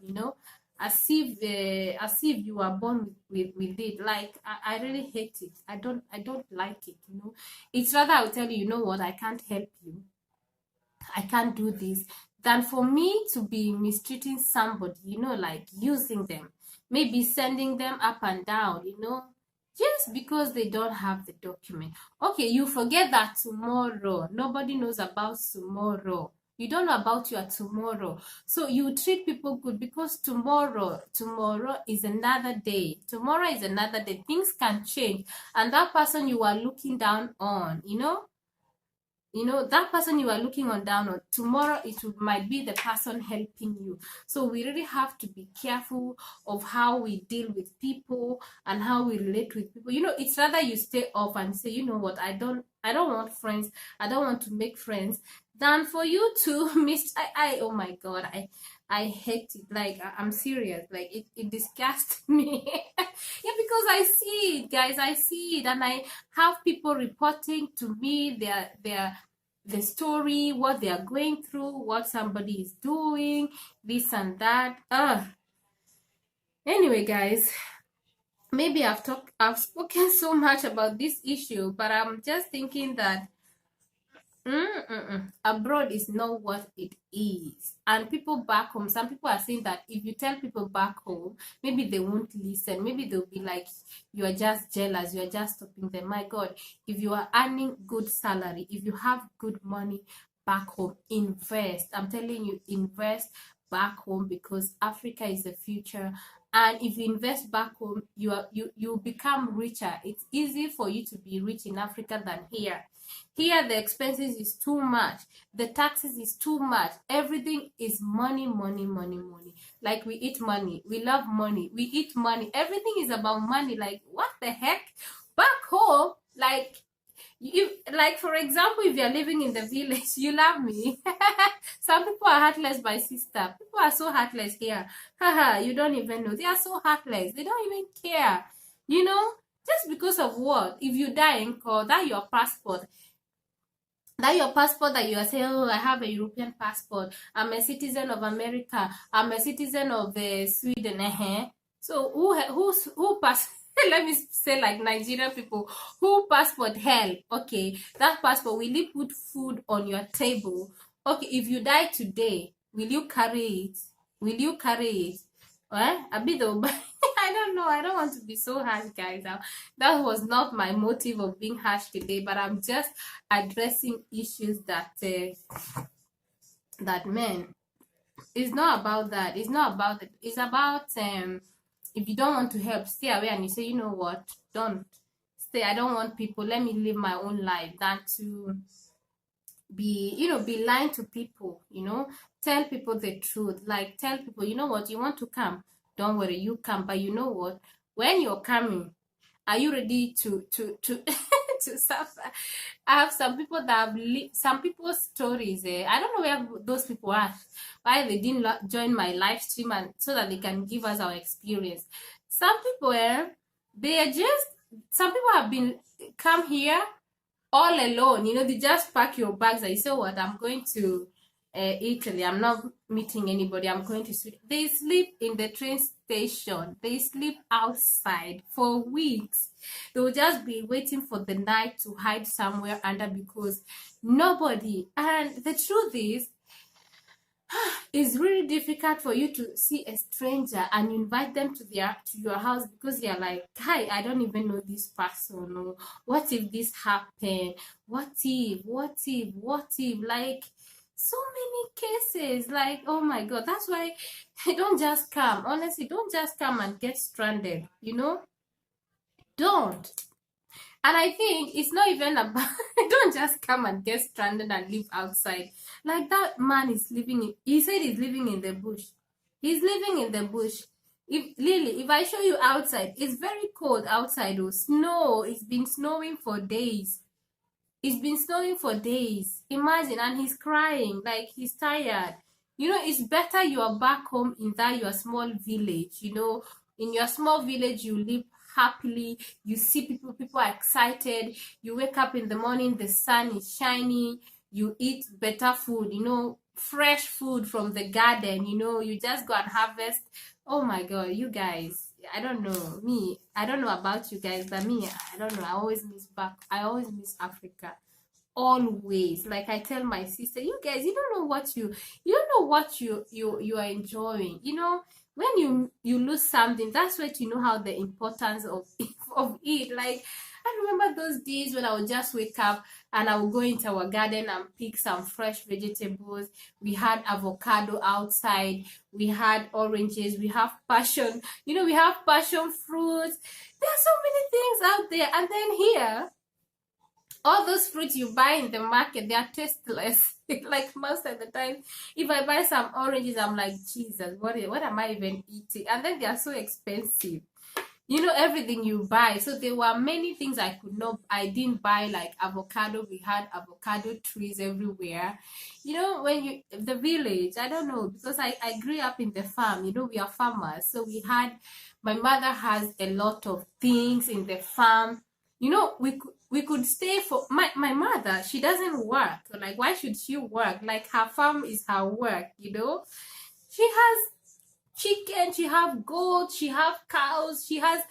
as if you are born with it. Like, I really hate it. I don't like it. It's rather I'll tell you, what, I can't help you, I can't do this, than for me to be mistreating somebody, like using them, maybe sending them up and down, just because they don't have the document. Okay, you forget that tomorrow, nobody knows about tomorrow. You don't know about your tomorrow. So you treat people good, because tomorrow is another day. Tomorrow is another day. Things can change. And that person you are looking down on, that person you are looking down on, tomorrow might be the person helping you. So we really have to be careful of how we deal with people and how we relate with people. It's rather you stay off and say, what, I don't want friends, I don't want to make friends, than for you to miss. Oh my God, I hate it. Like, I'm serious. Like, it disgusts me. Yeah, because I see it, guys. I see it, and I have people reporting to me the story, what they are going through, what somebody is doing, this and that. Anyway, guys, maybe I've spoken so much about this issue, but I'm just thinking that abroad is not what it is. And people back home, some people are saying that if you tell people back home, maybe they won't listen. Maybe they'll be like, you are just jealous, you are just stopping them. My God, if you are earning good salary, if you have good money back home, invest. I'm telling you, invest back home, because Africa is the future. And if you invest back home, you become richer. It's easy for you to be rich in Africa than here. Here, the expenses is too much. The taxes is too much. Everything is money, money, money, money. Like, we eat money. We love money. We eat money. Everything is about money. Like, what the heck? Back home, like, like, for example, if you're living in the village, you love me. Some people are heartless, my sister. People are so heartless here. Haha, you don't even know. They are so heartless. They don't even care. You know, just because of what? If you die in court, that your passport that you are saying, oh, I have a European passport, I'm a citizen of America, I'm a citizen of Sweden. So who pass? Let me say, like, Nigerian people, who passport hell? Okay, that passport, will you put food on your table? Okay, if you die today, will you carry it? Will you carry it? A bit of I don't know. I don't want to be so harsh, guys. That was not my motive of being harsh today, but I'm just addressing issues that men. It's not about that. It's not about it. It's about if you don't want to help, stay away, and you say, you know what, don't stay. I don't want people. Let me live my own life than to be lying to people. Tell people the truth. Like, tell people, you know what, you want to come, don't worry, you come, but you know what, when you're coming, are you ready to to suffer? I have some people that have some people's stories. I don't know where those people are, why they didn't join my live stream, and so that they can give us our experience. Some people, they are just, some people have been come here all alone. They just pack your bags and you say, what, I'm going to Italy. I'm not meeting anybody. I'm going to Sweden. They sleep in the train station. They sleep outside for weeks. They will just be waiting for the night to hide somewhere under, because nobody. And the truth is, it's really difficult for you to see a stranger and invite them to your house, because you're like, hi, I don't even know this person. Or what if this happened? What if? Like, so many cases. Like, oh my God. That's why don't just come. Honestly, don't just come and get stranded. Don't. And I think it's not even about, don't just come and get stranded and live outside. Like, that man is he said he's living in the bush. He's living in the bush. If I show you outside, it's very cold outside. Snow, it's been snowing for days. It's been snowing for days. Imagine, and he's crying, like, he's tired. It's better you are back home in that your small village. In your small village, you live happily. You see people are excited. You wake up in the morning, the sun is shining. You eat better food, fresh food from the garden. You just go and harvest. Oh my God, you guys. I don't know. I don't know about you guys, but me, I don't know. I always miss Africa. Always. Like, I tell my sister, you guys, you don't know what you are enjoying. When you lose something, that's when you know how the importance of of it. Like, I remember those days when I would just wake up and I would go into our garden and pick some fresh vegetables. We had avocado outside, we had oranges, we have passion, we have passion fruits. There are so many things out there. And then here, all those fruits you buy in the market, they are tasteless. Like, most of the time, if I buy some oranges, I'm like, Jesus, what am I even eating? And then they are so expensive. Everything you buy. So there were many things I didn't buy, like avocado. We had avocado trees everywhere. When the village, I don't know, because I grew up in the farm. We are farmers. So my mother has a lot of things in the farm. We could stay for my mother. She doesn't work. Like, why should she work? Like, her farm is her work. She has chicken, she have goats, she have cows, she has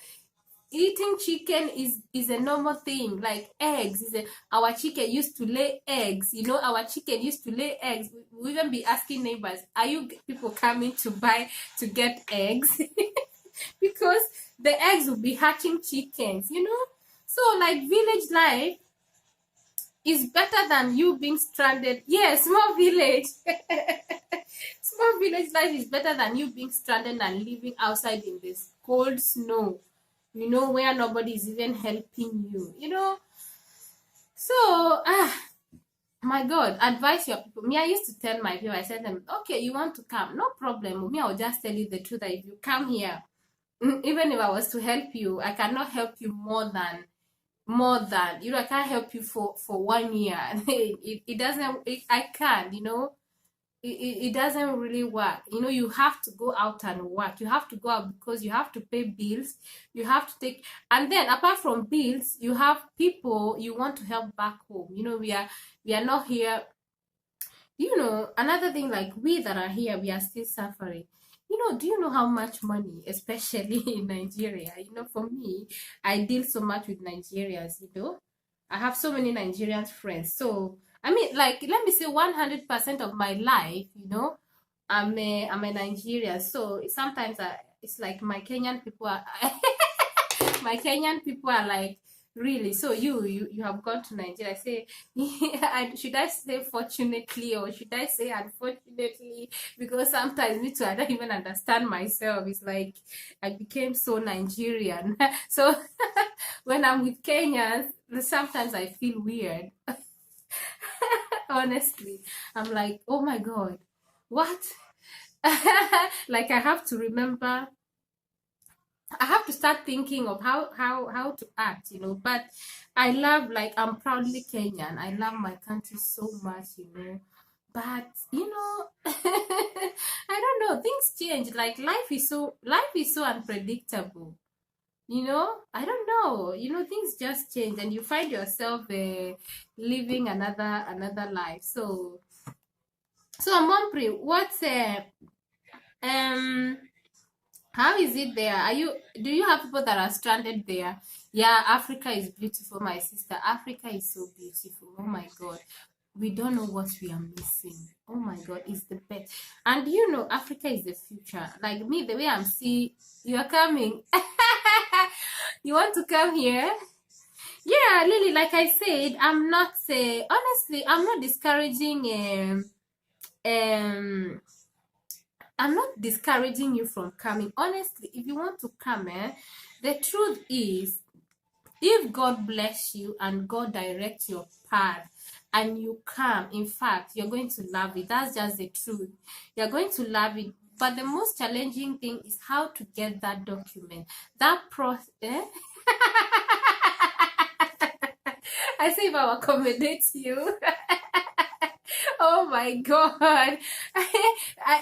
eating chicken is a normal thing. Like eggs our chicken used to lay eggs, you know, our chicken used to lay eggs. We even be asking neighbors, are you people coming to buy to get eggs? Because the eggs will be hatching chickens, you know. So like village life is better than you being stranded. Yeah, small village. Small village life is better than you being stranded and living outside in this cold snow, you know, where nobody is even helping you, you know. So, my God, advise your people. Me, I used to tell my people, I said them, okay, you want to come, no problem. Me, I'll just tell you the truth that if you come here, even if I was to help you, I cannot help you more than you know. I can't help you for 1 year. It doesn't. I can't. You know, it doesn't really work. You know, you have to go out and work. You have to go out because you have to pay bills. You have to take, and then apart from bills, you have people you want to help back home. You know, we are not here. You know, another thing, like we that are here, we are still suffering. You know, do you know how much money, especially in Nigeria? You know, for me, I deal so much with Nigerians, you know. I have so many Nigerian friends. So, I mean, like, let me say 100% of my life, you know, I'm a Nigerian. So sometimes it's like my Kenyan people are, my Kenyan people are like, really? So you have gone to Nigeria? I say, should I say fortunately or should I say unfortunately? Because sometimes me too, I don't even understand myself. It's like I became so Nigerian. So when I'm with Kenyans, sometimes I feel weird. Honestly, I'm like, oh my God, what? Like I have to remember, I have to start thinking of how to act, you know. But I love, like, I'm proudly Kenyan. I love my country so much, you know. But you know, I don't know. Things change. Like life is so unpredictable. You know, I don't know. You know, things just change, and you find yourself living another life. So I'm wondering, what's um how is it there? Do you have people that are stranded there? Yeah, Africa is beautiful, my sister. Africa is so beautiful. Oh my God. We don't know what we are missing. Oh my God, it's the best. And you know, Africa is the future. Like me, the way I'm seeing, you are coming. You want to come here? Yeah, Lily, like I said, I'm not honestly, I'm not discouraging um I'm not discouraging you from coming. Honestly, if you want to come, the truth is, if God bless you and God directs your path and you come, in fact, you're going to love it. That's just the truth. You're going to love it. But the most challenging thing is how to get that document. That process. I say if I accommodate you. Oh my God.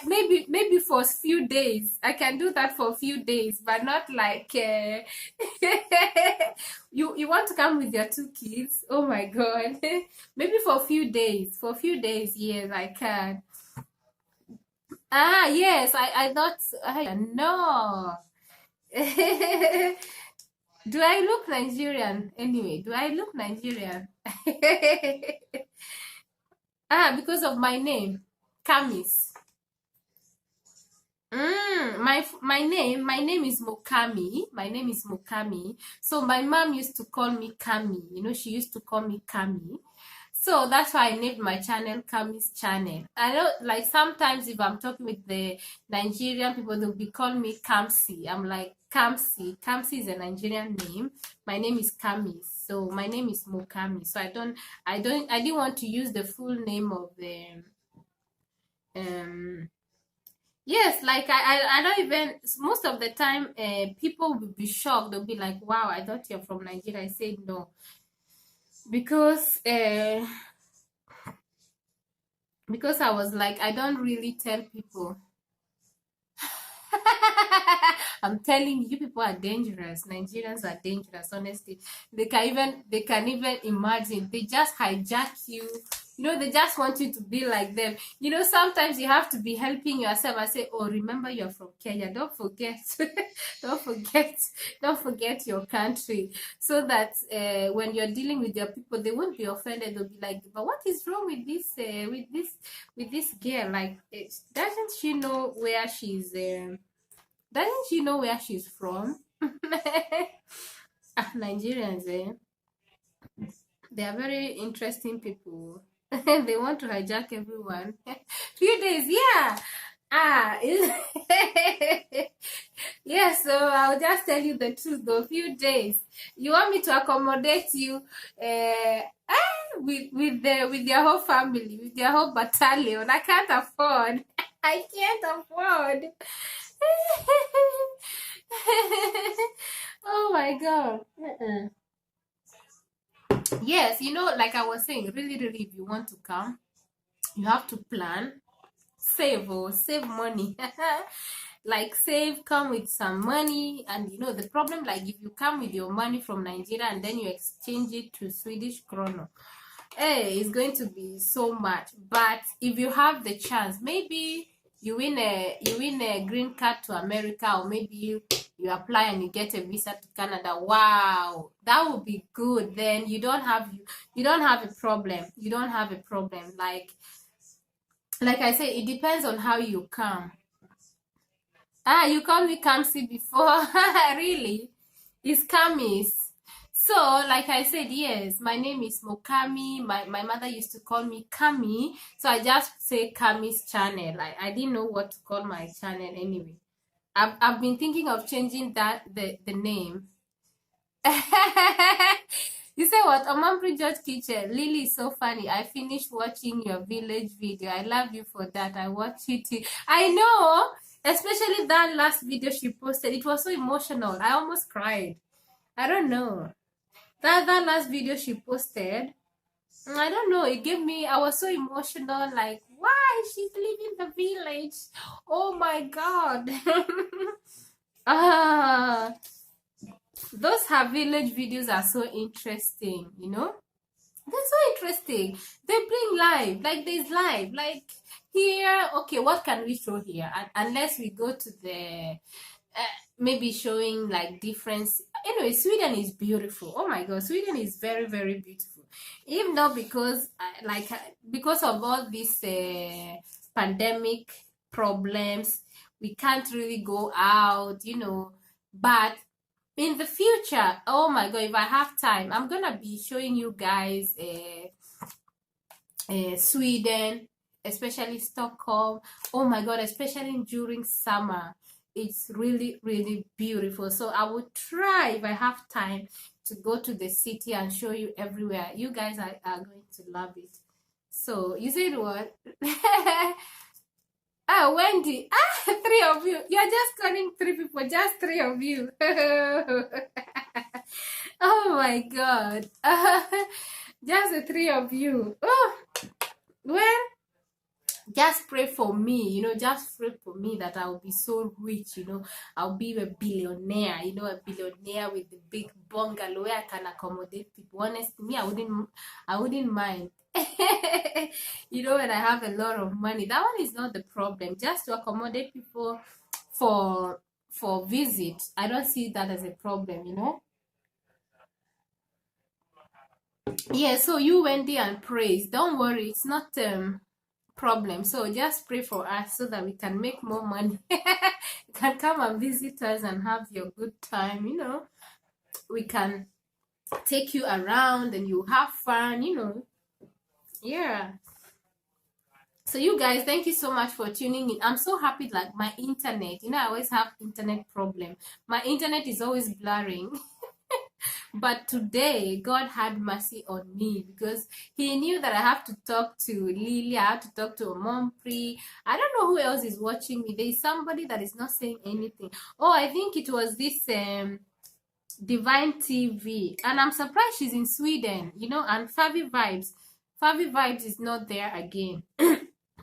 Maybe for a few days. I can do that for a few days, but not like you want to come with your 2 kids. Oh my God. Maybe for a few days. For a few days, yes, I can. Ah, yes, I thought I no. Do I look Nigerian? Anyway, do I look Nigerian? Because of my name, Kamis. My name is Mokami. My name is Mokami. So my mom used to call me Kami. You know, she used to call me Kami. So that's why I named my channel Kami's channel. I know, like sometimes if I'm talking with the Nigerian people, they'll be calling me Kamsi. I'm like Kamsi. Kamsi is a Nigerian name. My name is Kami. So my name is Mokami. So I didn't want to use the full name of the um yes, like I don't even, most of the time people will be shocked. They'll be like, wow, I thought you're from Nigeria. I said no, because I was like, I don't really tell people. I'm telling you, people are dangerous. Nigerians are dangerous, honestly. They can even imagine. They just hijack you You know, they just want you to be like them. You know, sometimes you have to be helping yourself and say, oh, remember you're from Kenya. Don't forget, don't forget, don't forget your country. So that when you're dealing with your people, they won't be offended. They'll be like, but what is wrong with this girl? Like, doesn't she know where she's, doesn't she know where she's from? Nigerians, they are very interesting people. They want to hijack everyone. Few days, yeah. Yeah, so I'll just tell you the truth though. Few days. You want me to accommodate you with your whole family, with your whole battalion. I can't afford. I can't afford. Oh my god. Yes, you know, like I was saying, really, really, if you want to come, you have to plan, save money. Like save, come with some money, and you know the problem. Like if you come with your money from Nigeria and then you exchange it to Swedish kroner, hey, it's going to be so much. But if you have the chance, maybe you win a green card to America, or maybe you apply and you get a visa to Canada. Wow, that would be good. Then you don't have a problem. You don't have a problem. Like I said, it depends on how you come. You called me Kamsi before. Really? It's Kamis. So, like I said, yes, my name is Mokami. My mother used to call me Kami. So I just say Kami's channel. I didn't know what to call my channel anyway. I've been thinking of changing the name. You say what? Omampri George Kitchen. Lily is so funny. I finished watching your village video. I love you for that. I watched it. I know. Especially that last video she posted. It was so emotional. I almost cried. I don't know. That last video she posted, I don't know. It gave me. I was so emotional. Like, why she's leaving the village? Oh my god. Ah, those her village videos are so interesting, you know? They're so interesting. They bring life. Like there's life. Like here, okay, what can we show here? Unless we go to the maybe showing like difference. Anyway, Sweden is beautiful. Oh my god, Sweden is very, very beautiful. If not because because of all these pandemic problems, we can't really go out, you know. But in the future, oh my god, if I have time, I'm gonna be showing you guys Sweden, especially Stockholm. Oh my god, especially during summer, it's really, really beautiful. So I will try, if I have time, to go to the city and show you everywhere. You guys are going to love it. So you said what? Wendy. Three of you. You're just calling three people, just three of you. Oh my god. Just the three of you. Oh, well, just pray for me, you know, just pray for me that I'll be so rich, you know. I'll be a billionaire, you know, a billionaire with the big bungalow where I can accommodate people. Honestly, me, I wouldn't mind. You know, when I have a lot of money, that one is not the problem. Just to accommodate people for visit, I don't see that as a problem, you know. Yeah, so you Wendy and praise. Don't worry, it's not problem. So just pray for us so that we can make more money. You can come and visit us and have your good time, you know. We can take you around and you have fun, you know. Yeah. So you guys, thank you so much for tuning in. I'm so happy, like my internet, you know, I always have internet problem. My internet is always blurring. But today, God had mercy on me because He knew that I have to talk to Lily, I have to talk to Mompri. I don't know who else is watching me. There is somebody that is not saying anything. Oh, I think it was this Divine TV, and I'm surprised she's in Sweden, you know. And Favi Vibes, is not there again.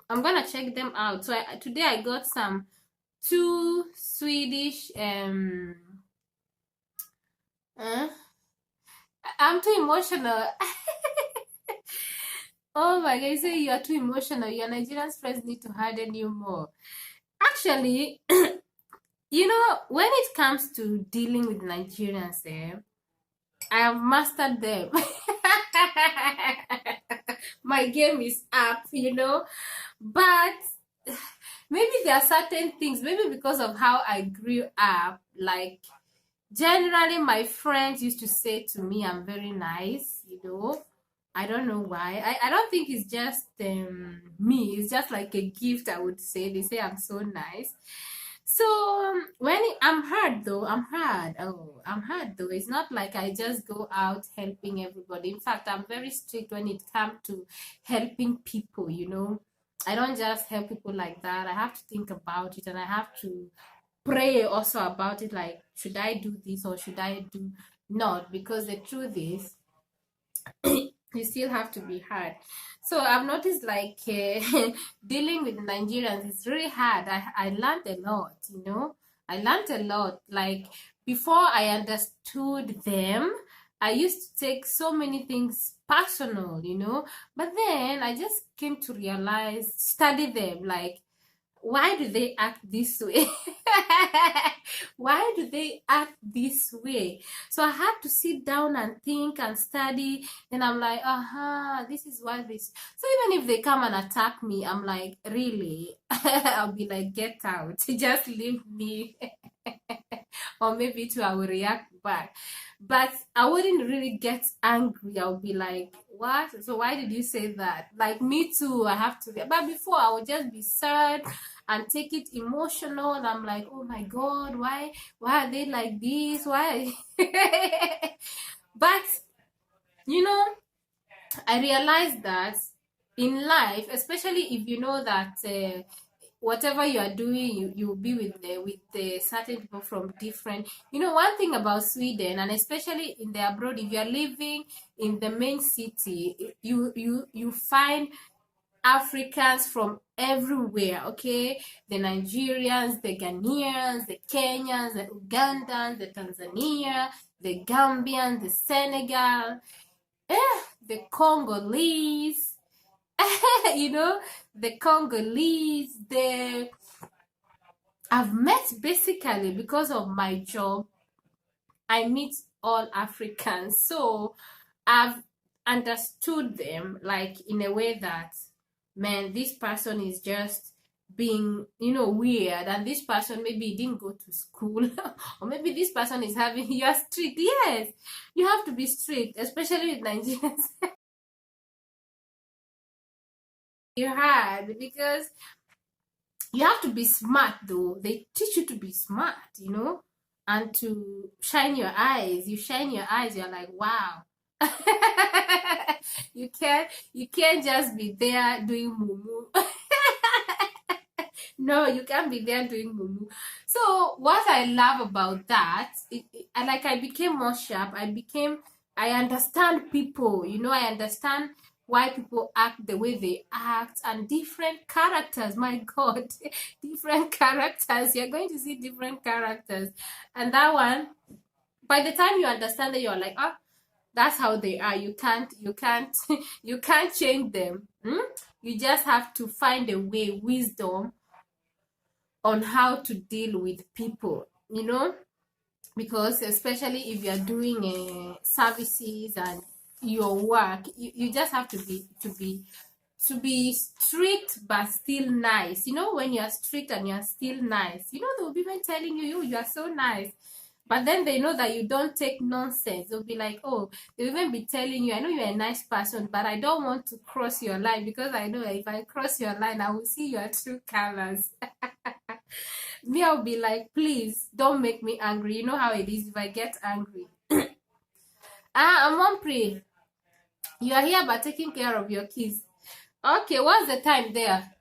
I'm gonna check them out. So today I got some two Swedish uh, I'm too emotional. Oh my God, you say you are too emotional. Your Nigerian friends need to harden you more. Actually, when it comes to dealing with Nigerians, I have mastered them. My game is up. But maybe there are certain things, maybe because of how I grew up, like generally my friends used to say to me, I'm very nice. I don't know why. I don't think it's just me. It's just like a gift, I would say. They say I'm so nice. So I'm hard though. I'm hard. Oh, I'm hard though. It's not like I just go out helping everybody. In fact, I'm very strict when it comes to helping people. I don't just help people like that. I have to think about it and I have to pray also about it, like should I do this or should I do not, because the truth is you still have to be hard. So I've noticed like dealing with Nigerians is really hard. I learned a lot. I learned a lot. Like before I understood them, I used to take so many things personal. But then I just came to realize, study them, like why do they act this way? Why do they act this way? So I had to sit down and think and study. Then I'm like, this is why this. So even if they come and attack me, I'm like, really? I'll be like, get out. Just leave me. Or maybe too, I will react back. But I wouldn't really get angry. I'll be like, what? So why did you say that? Like me too, I have to. But before, I would just be sad and take it emotional, and I'm like, oh my God, why are they like this? Why? But you know, I realized that in life, especially if you know that whatever you are doing, you'll be with certain people from different. One thing about Sweden, and especially in the abroad, if you are living in the main city, you find Africans from everywhere, okay? The Nigerians, the Ghanaians, the Kenyans, the Ugandans, the Tanzania, the Gambians, the Senegal, the Congolese, you know, the Congolese, I've met basically because of my job, I meet all Africans. So I've understood them like in a way that, man, this person is just being, weird, and this person maybe didn't go to school, or maybe this person is having, you're strict. Yes, you have to be strict, especially with Nigerians. You're hard because you have to be smart, though. They teach you to be smart, and to shine your eyes. You shine your eyes, you're like, wow. You can't just be there doing mumu. No, you can't be there doing mumu. So what I love about that, I became more sharp. I understand people. I understand why people act the way they act, and different characters. My God, different characters. You're going to see different characters, and that one, by the time you understand it, you're like, that's how they are. You can't you can't change them. You just have to find a way, wisdom on how to deal with people, because especially if you're doing services and your work, you just have to be strict but still nice. When you're strict and you're still nice, they'll be even telling you are so nice. But then they know that you don't take nonsense. They'll be like, oh, they'll even be telling you, I know you're a nice person, but I don't want to cross your line, because I know if I cross your line, I will see your true colors. Me, I'll be like, please don't make me angry. You know how it is if I get angry. I'm Pre. You are here but taking care of your kids. Okay, what's the time there?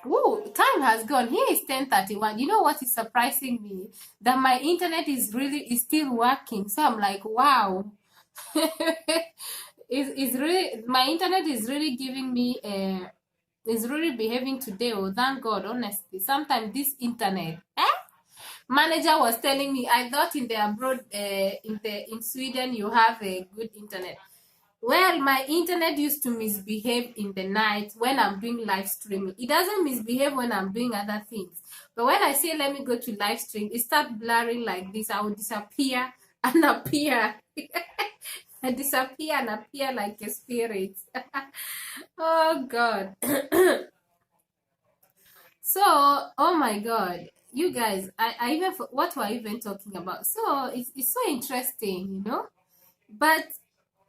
Woo, time has gone. Here is 10:31. You know what is surprising me? That my internet is still working. So I'm like, wow. It's really, my internet is really giving me is really behaving today. Oh, thank God, honestly. Sometimes this internet, manager was telling me, I thought in the abroad, in Sweden, you have a good internet. Well, my internet used to misbehave in the night when I'm doing live streaming. It doesn't misbehave when I'm doing other things. But when I say let me go to live stream, it starts blurring like this. I will disappear and appear. I disappear and appear like a spirit. Oh God. So, oh my God, you guys, I even what were I even talking about? So it's so interesting. But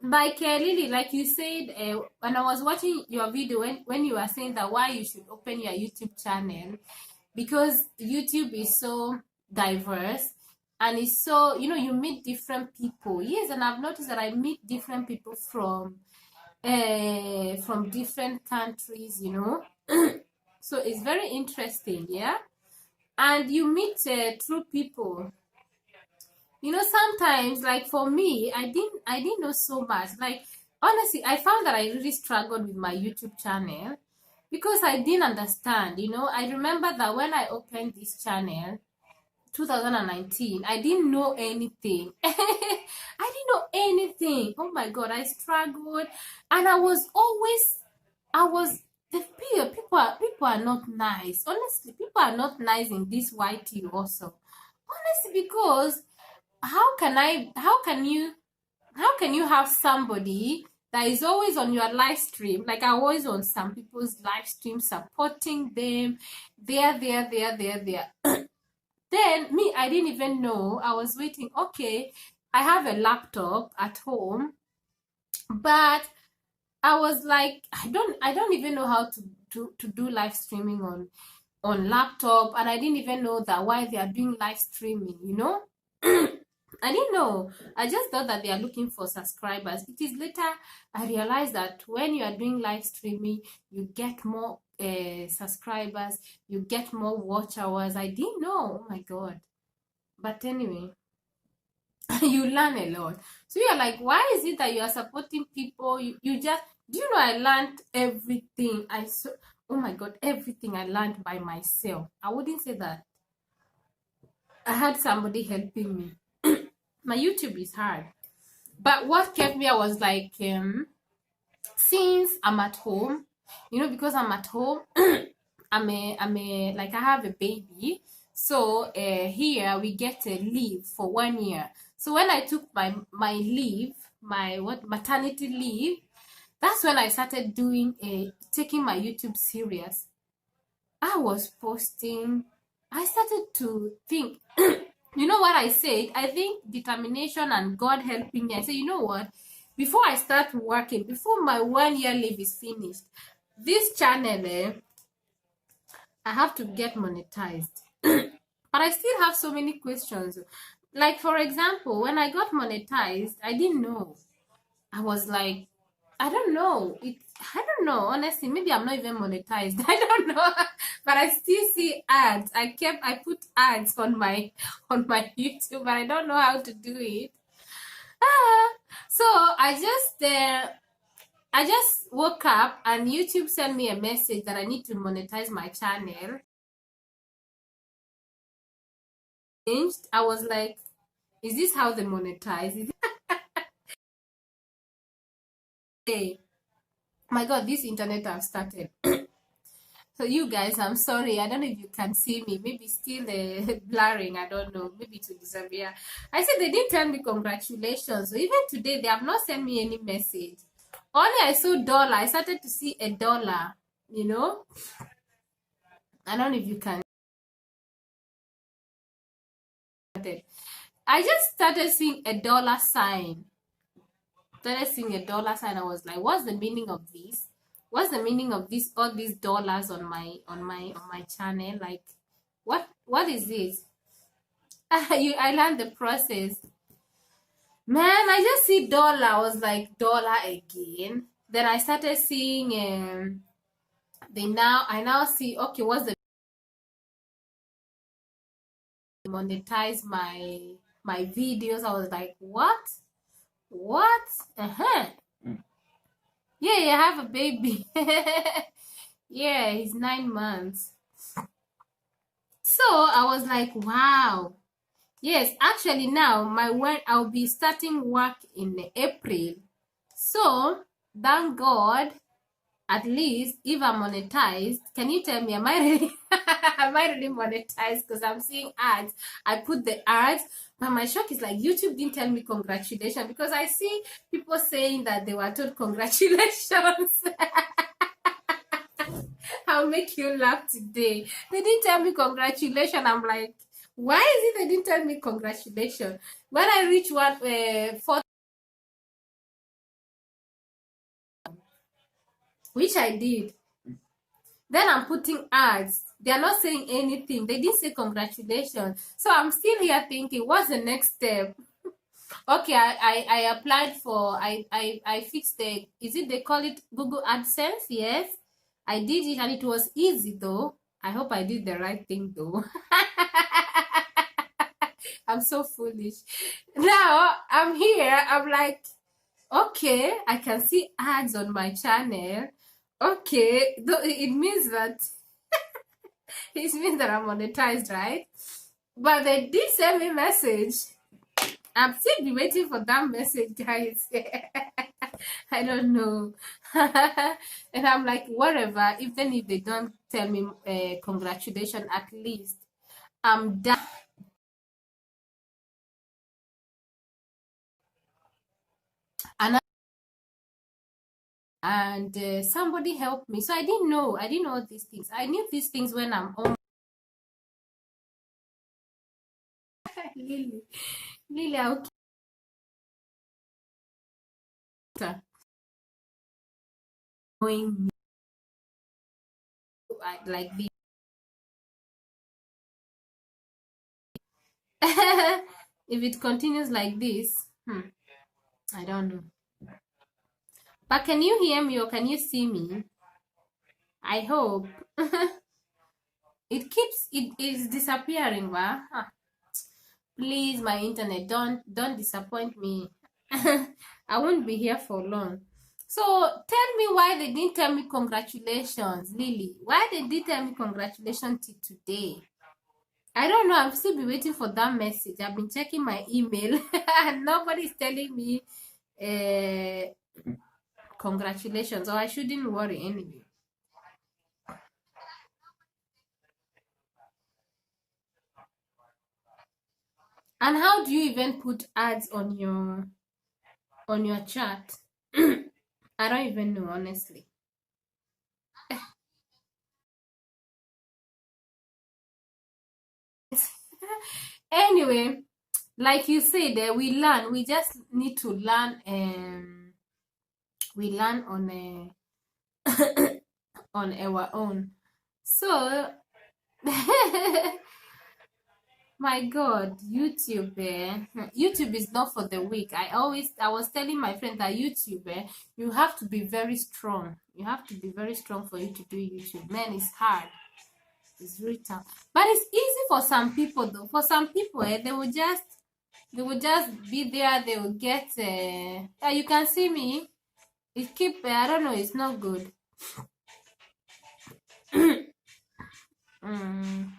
like Lily, like you said, when I was watching your video, when you were saying that why you should open your YouTube channel, because YouTube is so diverse and it's so, you meet different people. Yes, and I've noticed that I meet different people from different countries. So it's very interesting, yeah. And you meet true people. Sometimes, like for me, I didn't know so much. Like honestly, I found that I really struggled with my YouTube channel because I didn't understand. I remember that when I opened this channel, 2019, I didn't know anything. I didn't know anything. Oh my God, I struggled, and I was the people are not nice. Honestly, people are not nice in this YT also. Honestly, because how can you have somebody that is always on your live stream, like I'm always on some people's live stream supporting them, there. Then me, I didn't even know. I was waiting. Okay, I have a laptop at home, but I was like, I don't even know how to do live streaming on laptop, and I didn't even know that why they are doing live streaming. I didn't know. I just thought that they are looking for subscribers. It is later I realized that when you are doing live streaming, you get more subscribers, you get more watch hours. I didn't know. Oh my God. But anyway, you learn a lot. So you're like, why is it that you are supporting people? You just, do you know, I learned everything. Oh my God, everything I learned by myself. I wouldn't say that I had somebody helping me. My YouTube is hard. But what kept me, I was like, since I'm at home, because I'm at home, like I have a baby. So here we get a leave for 1 year. So when I took my leave, my maternity leave, that's when I started taking my YouTube serious. I was posting. I started to think, you know what I said? I think determination and God helping me. I said, you know what? Before I start working, before my 1 year leave is finished, this channel, I have to get monetized. But I still have so many questions. Like, for example, when I got monetized, I didn't know. I was like, I don't know. I don't know. Honestly, maybe I'm not even monetized. I don't know. But I still see ads. I put ads on my YouTube, but I don't know how to do it. So I just woke up and YouTube sent me a message that I need to monetize my channel. I was like, is this how they monetize? Hey, my God, this internet have started. So you guys, I'm sorry. I don't know if you can see me. Maybe still blurring. I don't know. Maybe to disappear. I said they didn't tell me congratulations. So even today, they have not sent me any message. Only I saw dollar. I started to see a dollar. I don't know if you can. I just started seeing a dollar sign. I was like, what's the meaning of this? What's the meaning of this? All these dollars on my channel? Like, what is this? I learned the process. Man, I just see dollar. I was like, dollar again. Then I started seeing I now see, okay, what's the monetize my videos? I was like, what? What? Uh-huh. Yeah, I have a baby. Yeah, he's 9 months. So I was like, wow. Yes, actually now I'll be starting work in April. So thank God, at least if I'm monetized, can you tell me, am I really am I really monetized? Because I'm seeing ads. I put the ads, but my shock is like YouTube didn't tell me congratulations, because I see people saying that they were told congratulations. I'll make you laugh today. They didn't tell me congratulations. I'm like, why is it they didn't tell me congratulations? When I reach one which I did, then I'm putting ads. They're not saying anything. They didn't say congratulations. So I'm still here thinking, what's the next step? Okay, I applied for, I fixed the, is it they call it Google AdSense? Yes. I did it and it was easy though. I hope I did the right thing though. I'm so foolish. Now I'm here. I'm like, okay, I can see ads on my channel. Okay, it means that I'm monetized, right? But they did send me a message. I'm still be waiting for that message, guys. I don't know. And I'm like, whatever. Even if they don't tell me congratulations, at least I'm done. And somebody helped me. So I didn't know. I didn't know these things. I knew these things when I'm on. Lily, Lily, I'll keep knowing me like this. If it continues like this, I don't know. But can you hear me or can you see me? I hope. It is disappearing, wa? Please, my internet, don't disappoint me. I won't be here for long. So tell me why they didn't tell me congratulations, Lily. Why they didn't tell me congratulations till today? I don't know. I'm still be waiting for that message. I've been checking my email and nobody's telling me congratulations, or I shouldn't worry anyway. And how do you even put ads on your chat? I don't even know, honestly. Anyway, like you said, we learn. We just need to learn. We learn on on our own. So, my God, YouTube, YouTube is not for the weak. I was telling my friend that YouTube, you have to be very strong. You have to be very strong for you to do YouTube. Man, it's hard. It's very tough. But it's easy for some people though. For some people, they will just be there. They will get. You can see me. It keep. I don't know. It's not good. Mm.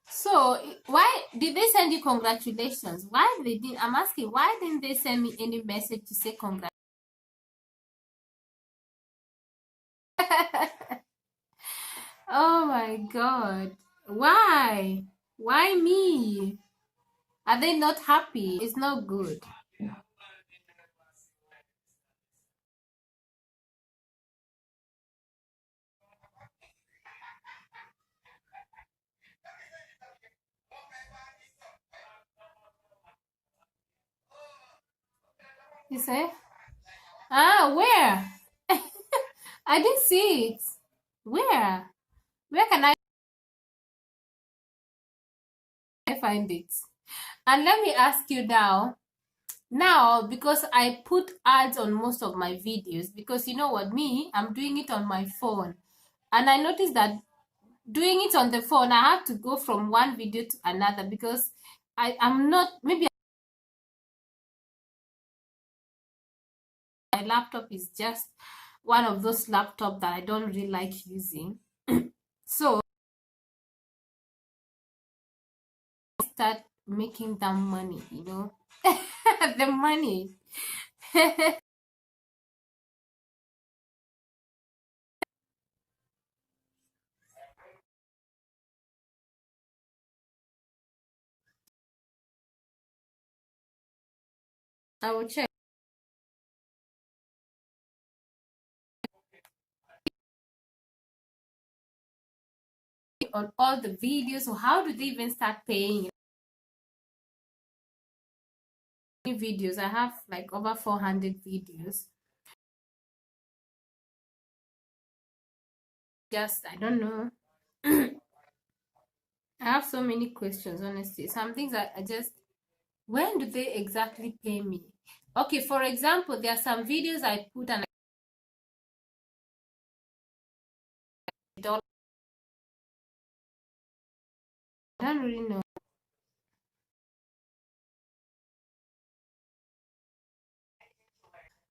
So why did they send you congratulations? Why they didn't? I'm asking. Why didn't they send me any message to say congratulations? Oh my God. Why? Why me? Are they not happy? It's not good. You say? Ah, where? I didn't see it. Where? Where can I find it? And let me ask you now, because I put ads on most of my videos, because you know what, I'm doing it on my phone. And I noticed that doing it on the phone, I have to go from one video to another, because I'm not, maybe my laptop is just one of those laptops that I don't really like using. So I start making that money, the money. I will check on all the videos. So how do they even start paying videos? I have like over 400 videos. Just, I don't know. I have so many questions, honestly. Some things that I just, when do they exactly pay me? Okay, for example, there are some videos I put and I don't really know.